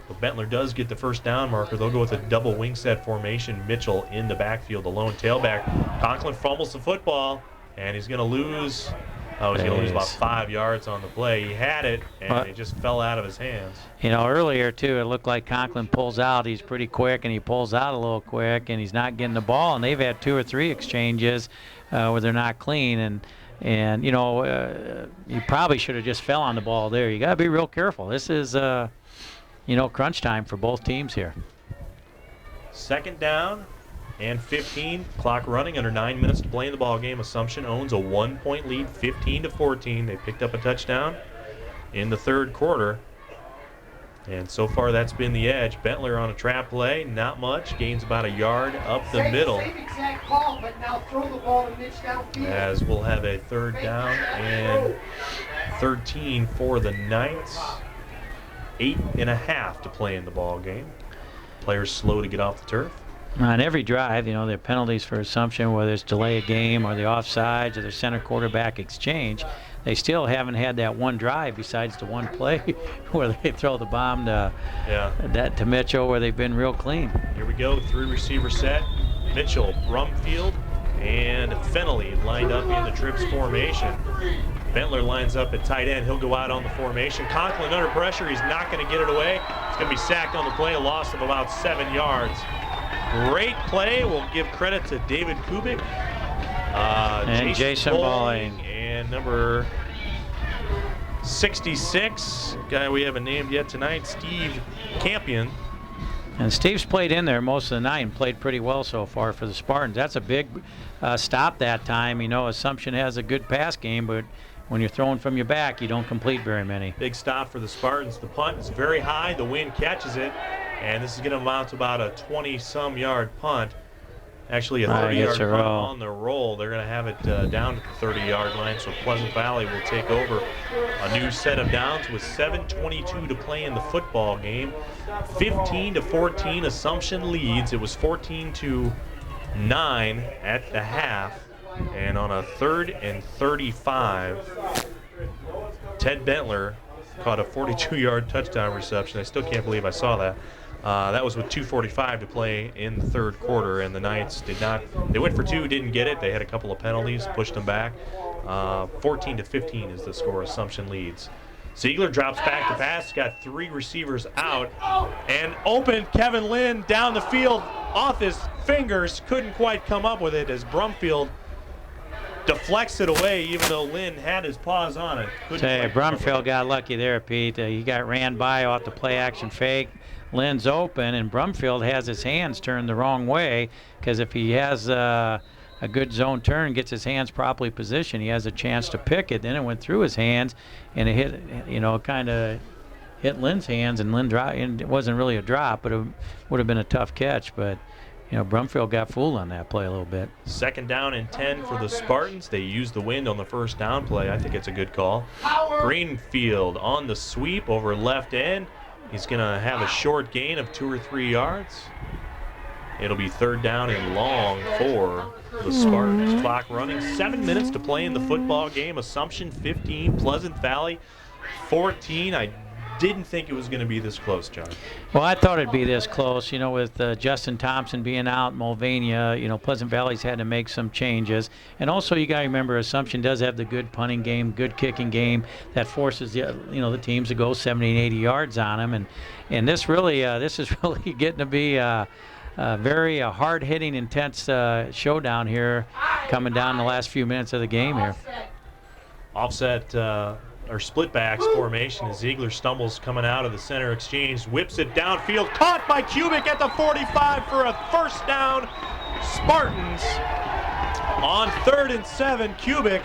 But Bentler does get the first down marker. They'll go with a double wing set formation. Mitchell in the backfield, the lone tailback. Conklin fumbles the football, and he's going to lose. Oh, he's going to lose about 5 yards on the play. He had it, and it just fell out of his hands. You know, earlier, too, it looked like Conklin pulls out. He's pretty quick, and he pulls out a little quick, and he's not getting the ball. And they've had 2 or 3 exchanges where they're not clean. And you know, you probably should have just fell on the ball there. You got to be real careful. This is, you know, crunch time for both teams here. 2nd down and 15. Clock running, under 9 minutes to play in the ball game. Assumption owns a 1-point lead, 15-14. They picked up a touchdown in the 3rd quarter. And so far, that's been the edge. Bentler on a trap play, not much. Gains about a yard up the middle. Same exact call, but now throw the ball to Mitch downfield. As we'll have a 3rd down and 13 for the Knights. 8.5 to play in the ball game. Players slow to get off the turf. On every drive, you know, the penalties for Assumption, whether it's delay a game or the offsides or the center quarterback exchange, they still haven't had that one drive besides the one play where they throw the bomb to Mitchell, where they've been real clean. Here we go, 3 receiver set. Mitchell, Brumfield, and Fennelly lined up in the trips formation. Bentler lines up at tight end. He'll go out on the formation. Conklin under pressure. He's not going to get it away. He's going to be sacked on the play, a loss of about 7 yards. Great play. We'll give credit to David Kubik. And Jason Bowling. And number 66, guy we haven't named yet tonight, Steve Campion. And Steve's played in there most of the night and played pretty well so far for the Spartans. That's a big stop that time. You know, Assumption has a good pass game, but when you're throwing from your back, you don't complete very many. Big stop for the Spartans. The punt is very high. The wind catches it. And this is going to amount to about a 20-some yard punt. Actually, a 30-yard punt on the roll. They're going to have it down to the 30-yard line, so Pleasant Valley will take over a new set of downs with 7:22 to play in the football game. 15-14, Assumption leads. It was 14-9 at the half. And on a 3rd and 35, Ted Bentler caught a 42-yard touchdown reception. I still can't believe I saw that. That was with 2:45 to play in the 3rd quarter, and the Knights did not. They went for 2, didn't get it. They had a couple of penalties, pushed them back. 14-15 is the score. Assumption leads. Ziegler drops back to pass, got 3 receivers out, and open Kevin Lynn down the field off his fingers. Couldn't quite come up with it as Brumfield deflects it away, even though Lynn had his paws on it. Brumfield got lucky there, Pete. He got ran by off the play action fake. Lynn's open, and Brumfield has his hands turned the wrong way, because if he has a good zone turn, gets his hands properly positioned, he has a chance to pick it. Then it went through his hands, and it hit, you know, kind of hit Lynn's hands, and Lynn dropped. And it wasn't really a drop, but it would have been a tough catch. But Brumfield got fooled on that play a little bit. 2nd down and 10 for the Spartans. They used the wind on the first down play. I think it's a good call. Greenfield on the sweep over left end. He's going to have a short gain of 2 or 3 yards. It'll be 3rd down and long for the Spartans. Clock running. 7 minutes to play in the football game. Assumption 15, Pleasant Valley 14. I didn't think it was going to be this close, John. Well, I thought it'd be this close. With Justin Thompson being out, Mulvania, Pleasant Valley's had to make some changes. And also, you got to remember, Assumption does have the good punting game, good kicking game that forces the teams to go 70 and 80 yards on them. And this is really getting to be a very hard-hitting, intense showdown here, coming down the last few minutes of the game here. Offset or split backs formation as Ziegler stumbles coming out of the center exchange, whips it downfield, caught by Kubik at the 45 for a 1st down. Spartans on 3rd and 7. Kubik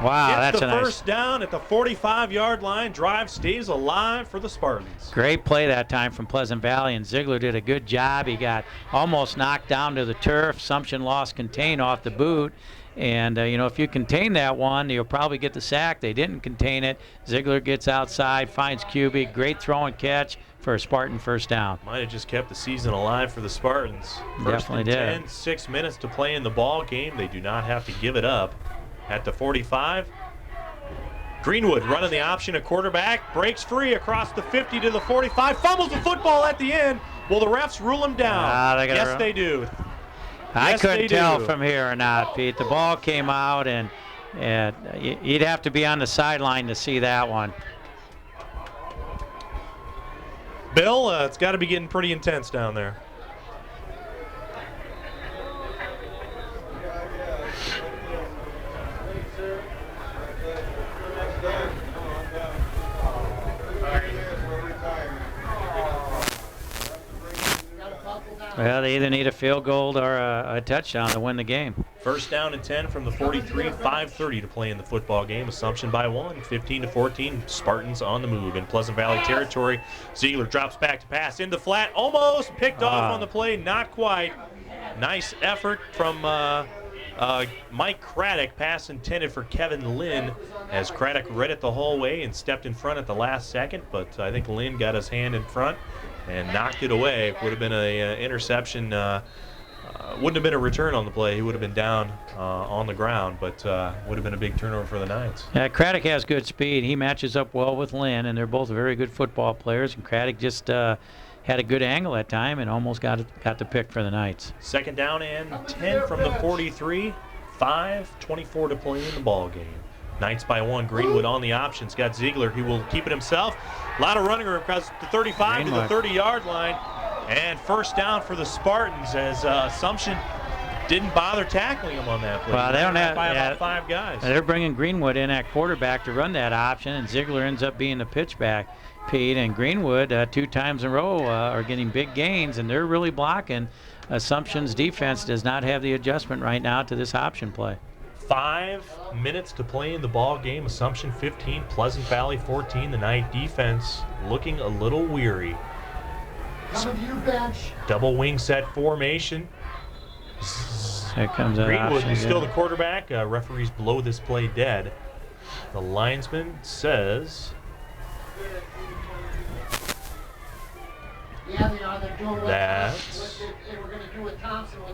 Wow, gets that's the a nice first down at the 45-yard line. Drive stays alive for the Spartans. Great play that time from Pleasant Valley, and Ziegler did a good job. He got almost knocked down to the turf. Assumption lost contain off the boot. And, if you contain that one, you'll probably get the sack. They didn't contain it. Ziegler gets outside, finds Kubik. Great throw and catch for a Spartan 1st down. Might have just kept the season alive for the Spartans. Definitely did. 10, 6 minutes to play in the ball game. They do not have to give it up. At the 45, Greenwood running the option at quarterback, breaks free across the 50 to the 45, fumbles the football at the end. Will the refs rule him down? Yes, they do. I couldn't tell from here or not, Pete. The ball came out, and you'd have to be on the sideline to see that one. Bill, it's got to be getting pretty intense down there. Well, they either need a field goal or a touchdown to win the game. 1st down and 10 from the 43, 5:30 to play in the football game. Assumption by 1, 15-14. Spartans on the move in Pleasant Valley territory. Ziegler drops back to pass into flat, almost picked off on the play, not quite. Nice effort from Mike Craddock. Pass intended for Kevin Lynn, as Craddock read it the whole way and stepped in front at the last second, but I think Lynn got his hand in front and knocked it away. Would have been an interception. Wouldn't have been a return on the play. He would have been down on the ground, but would have been a big turnover for the Knights. Yeah, Craddock has good speed. He matches up well with Lynn, and they're both very good football players. And Craddock just had a good angle at time and almost got the pick for the Knights. 2nd down and 10 from the 43, 5:24 to play in the ball game. Knights by 1. Greenwood on the options. Got Ziegler. He will keep it himself. A lot of running room across the 35 to the 30-yard line. And 1st down for the Spartans, as Assumption didn't bother tackling him on that play. Well, they don't have by about 5 guys. They're bringing Greenwood in at quarterback to run that option, and Ziegler ends up being the pitchback, Pete. And Greenwood 2 times in a row are getting big gains, and they're really blocking. Assumption's defense does not have the adjustment right now to this option play. 5 minutes to play in the ball game. Assumption 15, Pleasant Valley 14. The Knight defense looking a little weary. Double wing set formation. Here comes that Greenwood option is still again. the quarterback. Referees blow this play dead. The linesman says that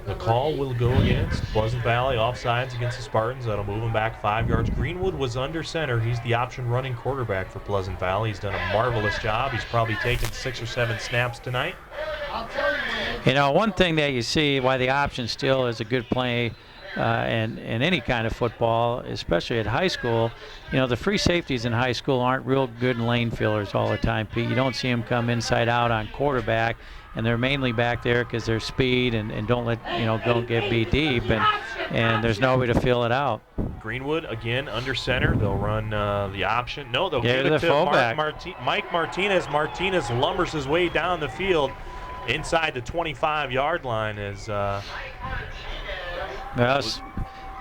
the call will go against Pleasant Valley. Offsides against the Spartans. That'll move them back 5 yards. Greenwood was under center. He's the option running quarterback for Pleasant Valley. He's done a marvelous job. He's probably taken 6 or 7 snaps tonight. One thing that you see why the option still is a good play in any kind of football, especially at high school, the free safeties in high school aren't real good lane fillers all the time, Pete. You don't see them come inside out on quarterback, and they're mainly back there because they're speed and don't get beat deep, and there's nobody to fill it out. Greenwood again under center. They'll run the option. No, they'll give it the to fullback. Mike Martinez. Martinez lumbers his way down the field inside the 25-yard line as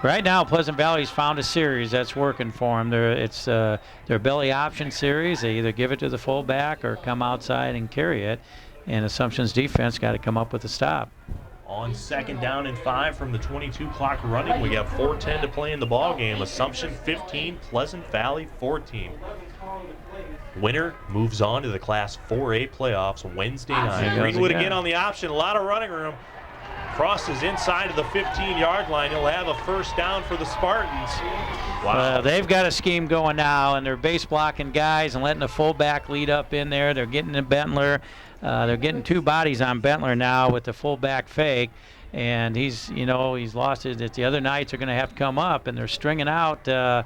Right now, Pleasant Valley's found a series that's working for them. It's their belly option series. They either give it to the fullback or come outside and carry it. And Assumption's defense got to come up with a stop. On 2nd down and 5 from the 22 clock running, we got 4:10 to play in the ball game. Assumption 15, Pleasant Valley 14. Winner moves on to the Class 4A playoffs Wednesday night. Greenwood again on the option, a lot of running room. Crosses inside of the 15-yard line. He'll have a first down for the Spartans. Wow. They've got a scheme going now, and they're base blocking guys and letting the fullback lead up in there. They're getting to Bentler. They're getting 2 bodies on Bentler now with the fullback fake, and he's lost it. The other Knights are going to have to come up, and they're stringing out, the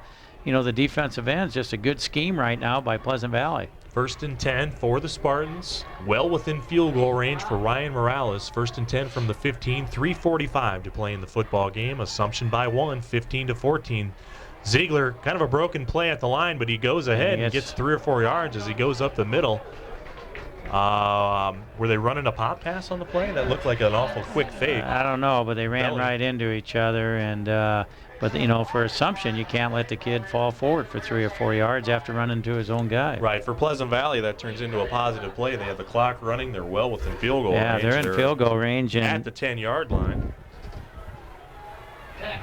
defensive ends. Just a good scheme right now by Pleasant Valley. 1st and 10 for the Spartans. Well within field goal range for Ryan Morales. 1st and 10 from the 15. 3:45 to play in the football game. Assumption by 1, 15-14. Ziegler, kind of a broken play at the line, but he goes ahead and gets 3 or 4 yards as he goes up the middle. Were they running a pop pass on the play? That looked like an awful quick fake. I don't know, but they ran right into each other. And but for Assumption, you can't let the kid fall forward for 3 or 4 yards after running to his own guy. Right. For Pleasant Valley, that turns into a positive play. They have the clock running. They're well within field goal range. Yeah, they're in field goal range. And at the 10-yard line.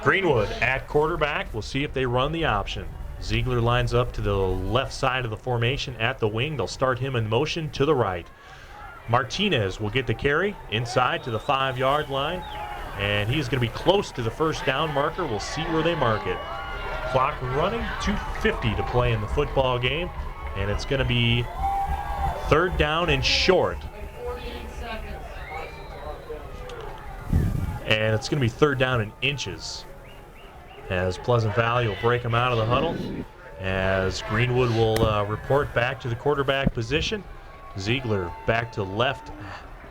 Greenwood at quarterback. We'll see if they run the option. Ziegler lines up to the left side of the formation at the wing. They'll start him in motion to the right. Martinez will get the carry inside to the 5-yard line, and he's going to be close to the first down marker. We'll see where they mark it. Clock running, 2:50 to play in the football game, and it's going to be 3rd down and short. And it's going to be 3rd down in inches, as Pleasant Valley will break them out of the huddle, as Greenwood will report back to the quarterback position. Ziegler back to left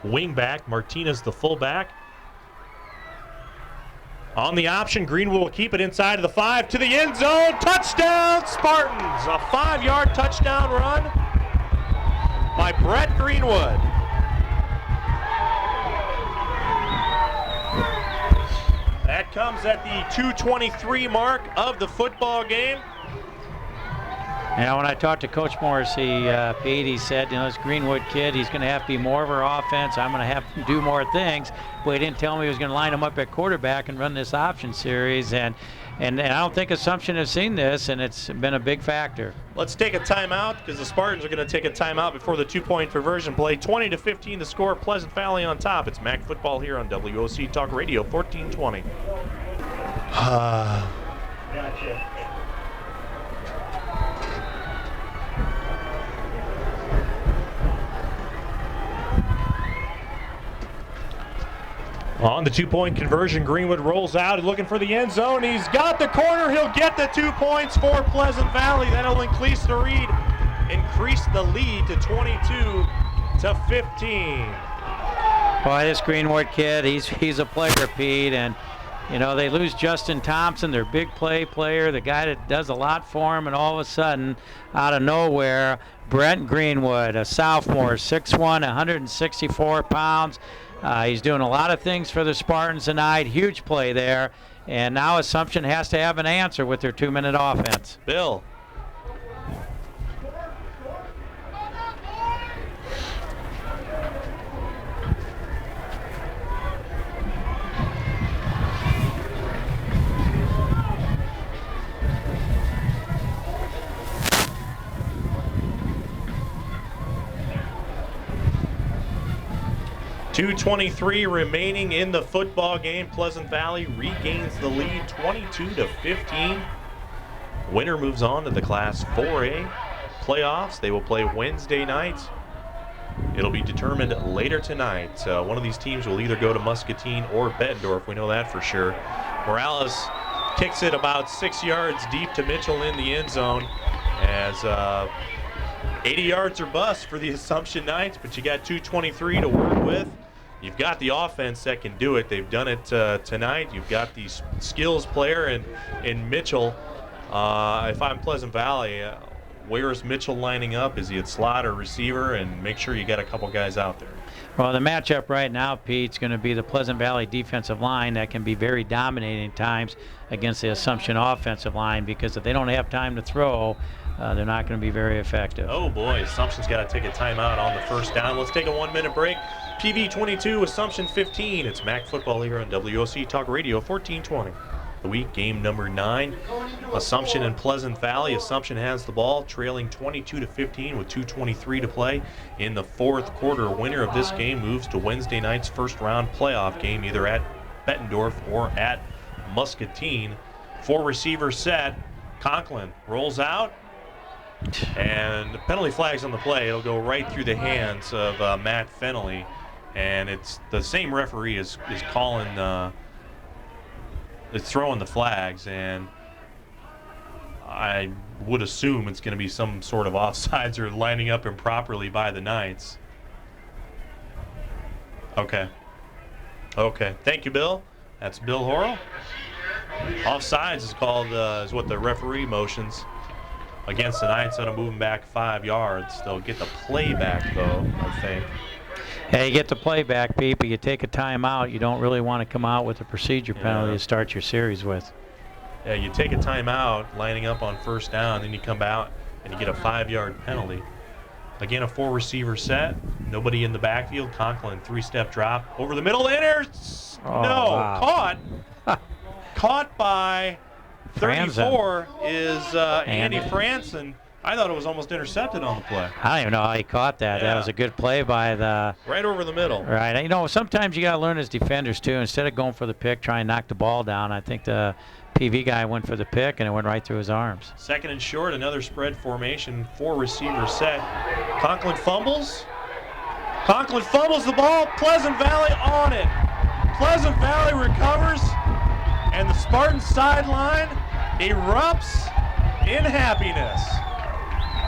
wing back, Martinez the fullback. On the option, Greenwood will keep it inside of the 5 to the end zone. Touchdown, Spartans! A 5-yard touchdown run by Brett Greenwood. That comes at the 2:23 mark of the football game. When I talked to Coach Morrissey, Pete, he said, this Greenwood kid, he's going to have to be more of our offense. I'm going to have to do more things. But he didn't tell me he was going to line him up at quarterback and run this option series. And I don't think Assumption has seen this, and it's been a big factor. Let's take a timeout, because the Spartans are going to take a timeout before the 2-point conversion play. 20-15 to score. Pleasant Valley on top. It's MAC football here on WOC Talk Radio 1420. Gotcha. On the 2-point conversion, Greenwood rolls out looking for the end zone. He's got the corner. He'll get the 2 points for Pleasant Valley. That'll increase the lead to 22-15. Boy, this Greenwood kid, he's a player, Pete, and they lose Justin Thompson, their big player, the guy that does a lot for him, and all of a sudden, out of nowhere, Brent Greenwood, a sophomore, 6'1", 164 pounds. He's doing a lot of things for the Spartans tonight. Huge play there. And now Assumption has to have an answer with their 2-minute offense. Bill. .223 remaining in the football game. Pleasant Valley regains the lead 22-15. Winner moves on to the Class 4A playoffs. They will play Wednesday night. It'll be determined later tonight. One of these teams will either go to Muscatine or Bettendorf. We know that for sure. Morales kicks it about 6 yards deep to Mitchell in the end zone, as 80 yards or bust for the Assumption Knights, but you got 2:23 to work with. You've got the offense that can do it. They've done it tonight. You've got the skills player in Mitchell. If I'm Pleasant Valley, where is Mitchell lining up? Is he at slot or receiver? And make sure you got a couple guys out there. Well, the matchup right now, Pete's going to be the Pleasant Valley defensive line that can be very dominating at times against the Assumption offensive line, because if they don't have time to throw, they're not going to be very effective. Oh boy, Assumption's got to take a timeout on the first down. Let's take a 1-minute break. PV 22, Assumption 15. It's MAC football here on WOC Talk Radio 1420. The week, game number 9. Assumption and Pleasant Valley. Assumption has the ball, trailing 22-15 with 2:23 to play in the fourth quarter. Winner of this game moves to Wednesday night's first round playoff game, either at Bettendorf or at Muscatine. 4 receivers set. Conklin rolls out, and the penalty flag's on the play. It'll go right through the hands of Matt Fennelly, and it's the same referee is calling. It's throwing the flags, and I would assume it's going to be some sort of offsides or lining up improperly by the Knights. Okay. Thank you, Bill. That's Bill Horrell. Offsides is called is what the referee motions against the Knights. That'll move them back 5 yards. They'll get the play back, though, I think. Yeah, you get the play back, Pete, but you take a timeout. You don't really want to come out with a procedure penalty to start your series with. Yeah, you take a timeout, lining up on first down, then you come out and you get a 5-yard penalty. Again, a 4-receiver set. Nobody in the backfield. Conklin, 3-step drop over the middle. Caught. Caught by 34 is Andy Franson. I thought it was almost intercepted on the play. I don't even know how he caught that. Yeah. That was a good play by the... Right over the middle. Right. You know, sometimes you got to learn as defenders, too. Instead of going for the pick, try and knock the ball down. I think the PV guy went for the pick, and it went right through his arms. Second and short, another spread formation, 4-receiver set. Conklin fumbles. Conklin fumbles the ball. Pleasant Valley on it. Pleasant Valley recovers, and the Spartan sideline erupts in happiness.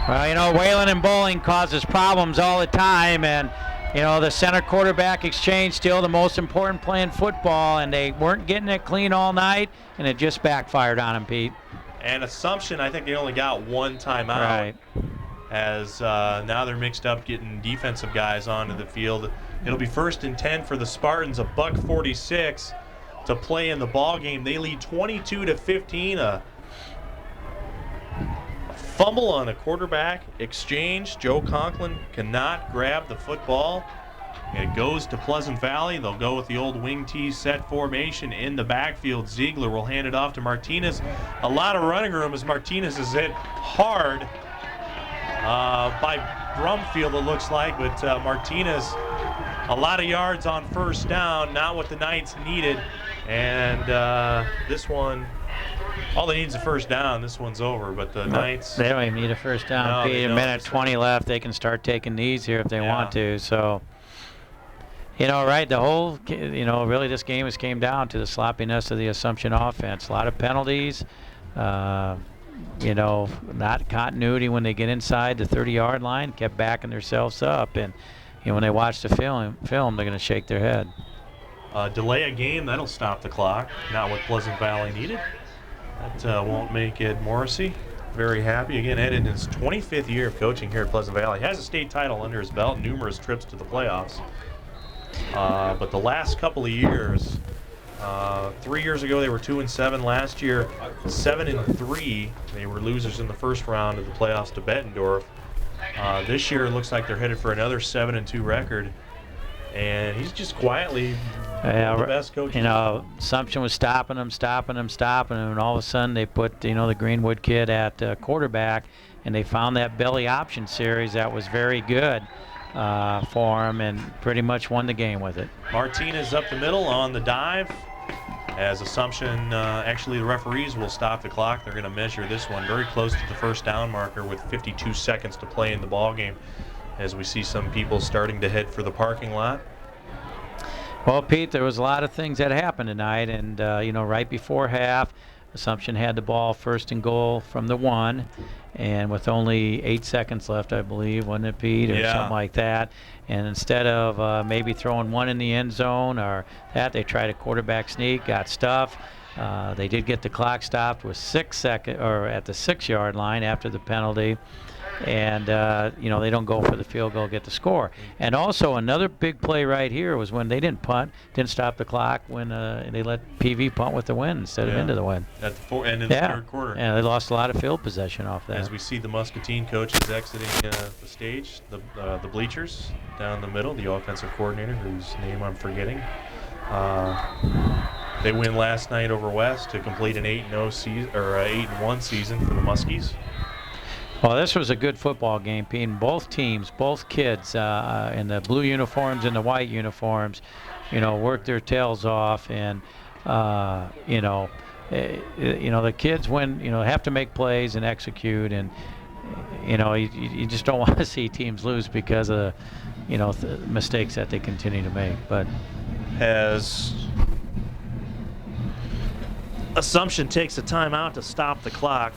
Well, you know, Wayland and Bowling causes problems all the time, and, you know, the center quarterback exchange still the most important play in football, and they weren't getting it clean all night, and it just backfired on them, Pete. And Assumption, I think they only got 1 timeout. Right. As now they're mixed up getting defensive guys onto the field. It'll be 1st and 10 for the Spartans, a $1:46 to play in the ball game. They lead 22-15. A fumble on a quarterback exchange. Joe Conklin cannot grab the football. It goes to Pleasant Valley. They'll go with the old wing T set formation in the backfield. Ziegler will hand it off to Martinez. A lot of running room as Martinez is hit hard by Brumfield, it looks like, but Martinez, a lot of yards on first down, not what the Knights needed. And this one, all they need is a first down. This one's over, but the Knights... They don't even need a first down, No, Pete. A minute 20 left. They can start taking these here if they want to. So, you know, right, the whole, you know, really this game has came down to the sloppiness of the Assumption offense. A lot of penalties. You know, not continuity when they get inside the 30-yard line, kept backing themselves up. And, you know, when they watch the film they're going to shake their head. Delay a game, that'll stop the clock. Not what Pleasant Valley needed. That won't make Ed Morrissey very happy. Again, Ed in his 25th year of coaching here at Pleasant Valley. Has a state title under his belt, numerous trips to the playoffs. But the last couple of years, 3 years ago they were 2-7. Last year, 7-3. They were losers in the first round of the playoffs to Bettendorf. This year it looks like they're headed for another 7-2 record. And he's just quietly the best coach. You know, Assumption was stopping them, and all of a sudden they put, you know, the Greenwood kid at quarterback, and they found that belly option series that was very good for him, and pretty much won the game with it. Martinez up the middle on the dive. As Assumption, actually the referees will stop the clock. They're going to measure this one very close to the first down marker with 52 seconds to play in the ball game, as we see some people starting to head for the parking lot. Well, Pete, there was a lot of things that happened tonight, and you know, right before half, Assumption had the ball 1st and goal from the 1, and with only 8 seconds left, I believe, wasn't it, Pete, or something like that. And instead of maybe throwing one in the end zone or that, they tried a quarterback sneak, got stuffed. They did get the clock stopped with 6 seconds, or at the 6-yard line after the penalty. And, they don't go for the field goal, get the score. And also another big play right here was when they didn't punt, didn't stop the clock, when they let PV punt with the win instead of into the win. At the end of the third quarter. Yeah, they lost a lot of field possession off that. As we see the Muscatine coaches exiting the stage, the bleachers down the middle, the offensive coordinator, whose name I'm forgetting. They win last night over West to complete an 8-0 season, or 8-1 season for the Muskies. Well, this was a good football game, Pete. Both teams, both kids in the blue uniforms and the white uniforms, worked their tails off. And, the kids have to make plays and execute. And, you just don't want to see teams lose because of, the mistakes that they continue to make. But as Assumption takes a timeout to stop the clock.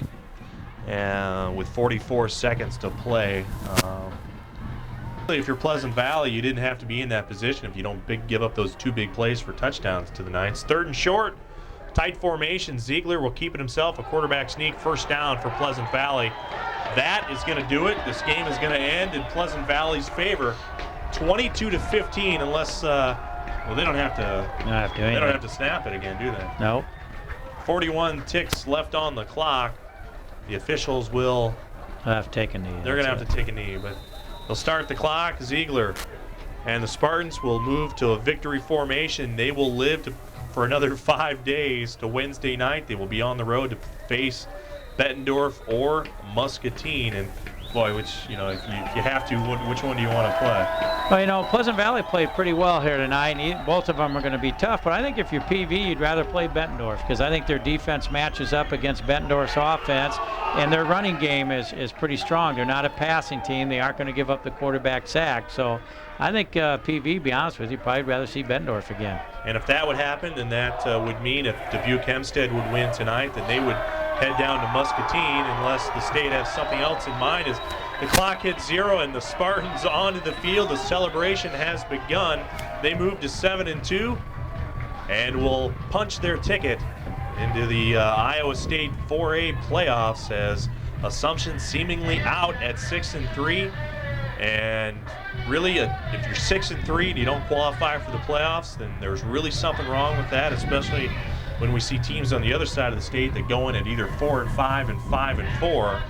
With 44 seconds to play. If you're Pleasant Valley, you didn't have to be in that position if you don't give up those 2 big plays for touchdowns to the Knights. 3rd and short, tight formation. Ziegler will keep it himself. A quarterback sneak, first down for Pleasant Valley. That is going to do it. This game is going to end in Pleasant Valley's favor, 22-15, unless they don't have to. They don't have to snap it again, do they? No. 41 ticks left on the clock. The officials will have to take a knee. They're going to have to take a knee, but they'll start the clock. Ziegler and the Spartans will move to a victory formation. They will live for another 5 days to Wednesday night. They will be on the road to face Bettendorf or Muscatine. And boy, which, if you have to, which one do you want to play? Well, Pleasant Valley played pretty well here tonight. Both of them are going to be tough, but I think if you're PV, you'd rather play Bettendorf because I think their defense matches up against Bettendorf's offense, and their running game is pretty strong. They're not a passing team. They aren't going to give up the quarterback sack. So I think PV, to be honest with you, probably rather see Bettendorf again. And if that would happen, then that would mean if Dubuque Hempstead would win tonight, then they would head down to Muscatine unless the state has something else in mind. As the clock hits 0 and the Spartans onto the field, the celebration has begun. They move to 7-2 and will punch their ticket into the Iowa State 4A playoffs as Assumption seemingly out at 6-3. And really, if you're 6-3 and you don't qualify for the playoffs, then there's really something wrong with that, especially when we see teams on the other side of the state that go in at either 4-5 and 5-4.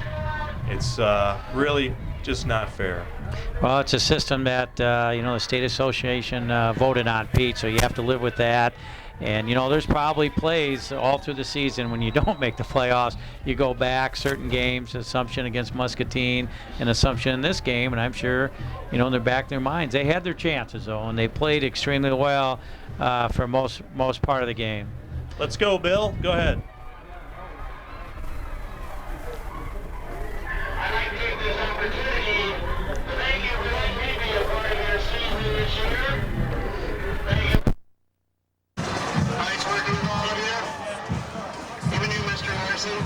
It's really just not fair. Well, it's a system that the state association voted on, Pete, so you have to live with that. And there's probably plays all through the season when you don't make the playoffs. You go back certain games, Assumption against Muscatine and Assumption in this game, and I'm sure in the back of their minds they had their chances though, and they played extremely well for most part of the game. Let's go, Bill. Go ahead. I'd like to take this opportunity to thank you for letting me be a part of your season this year. Thank you. Nice working with all of you. Even you, Mr. Larson.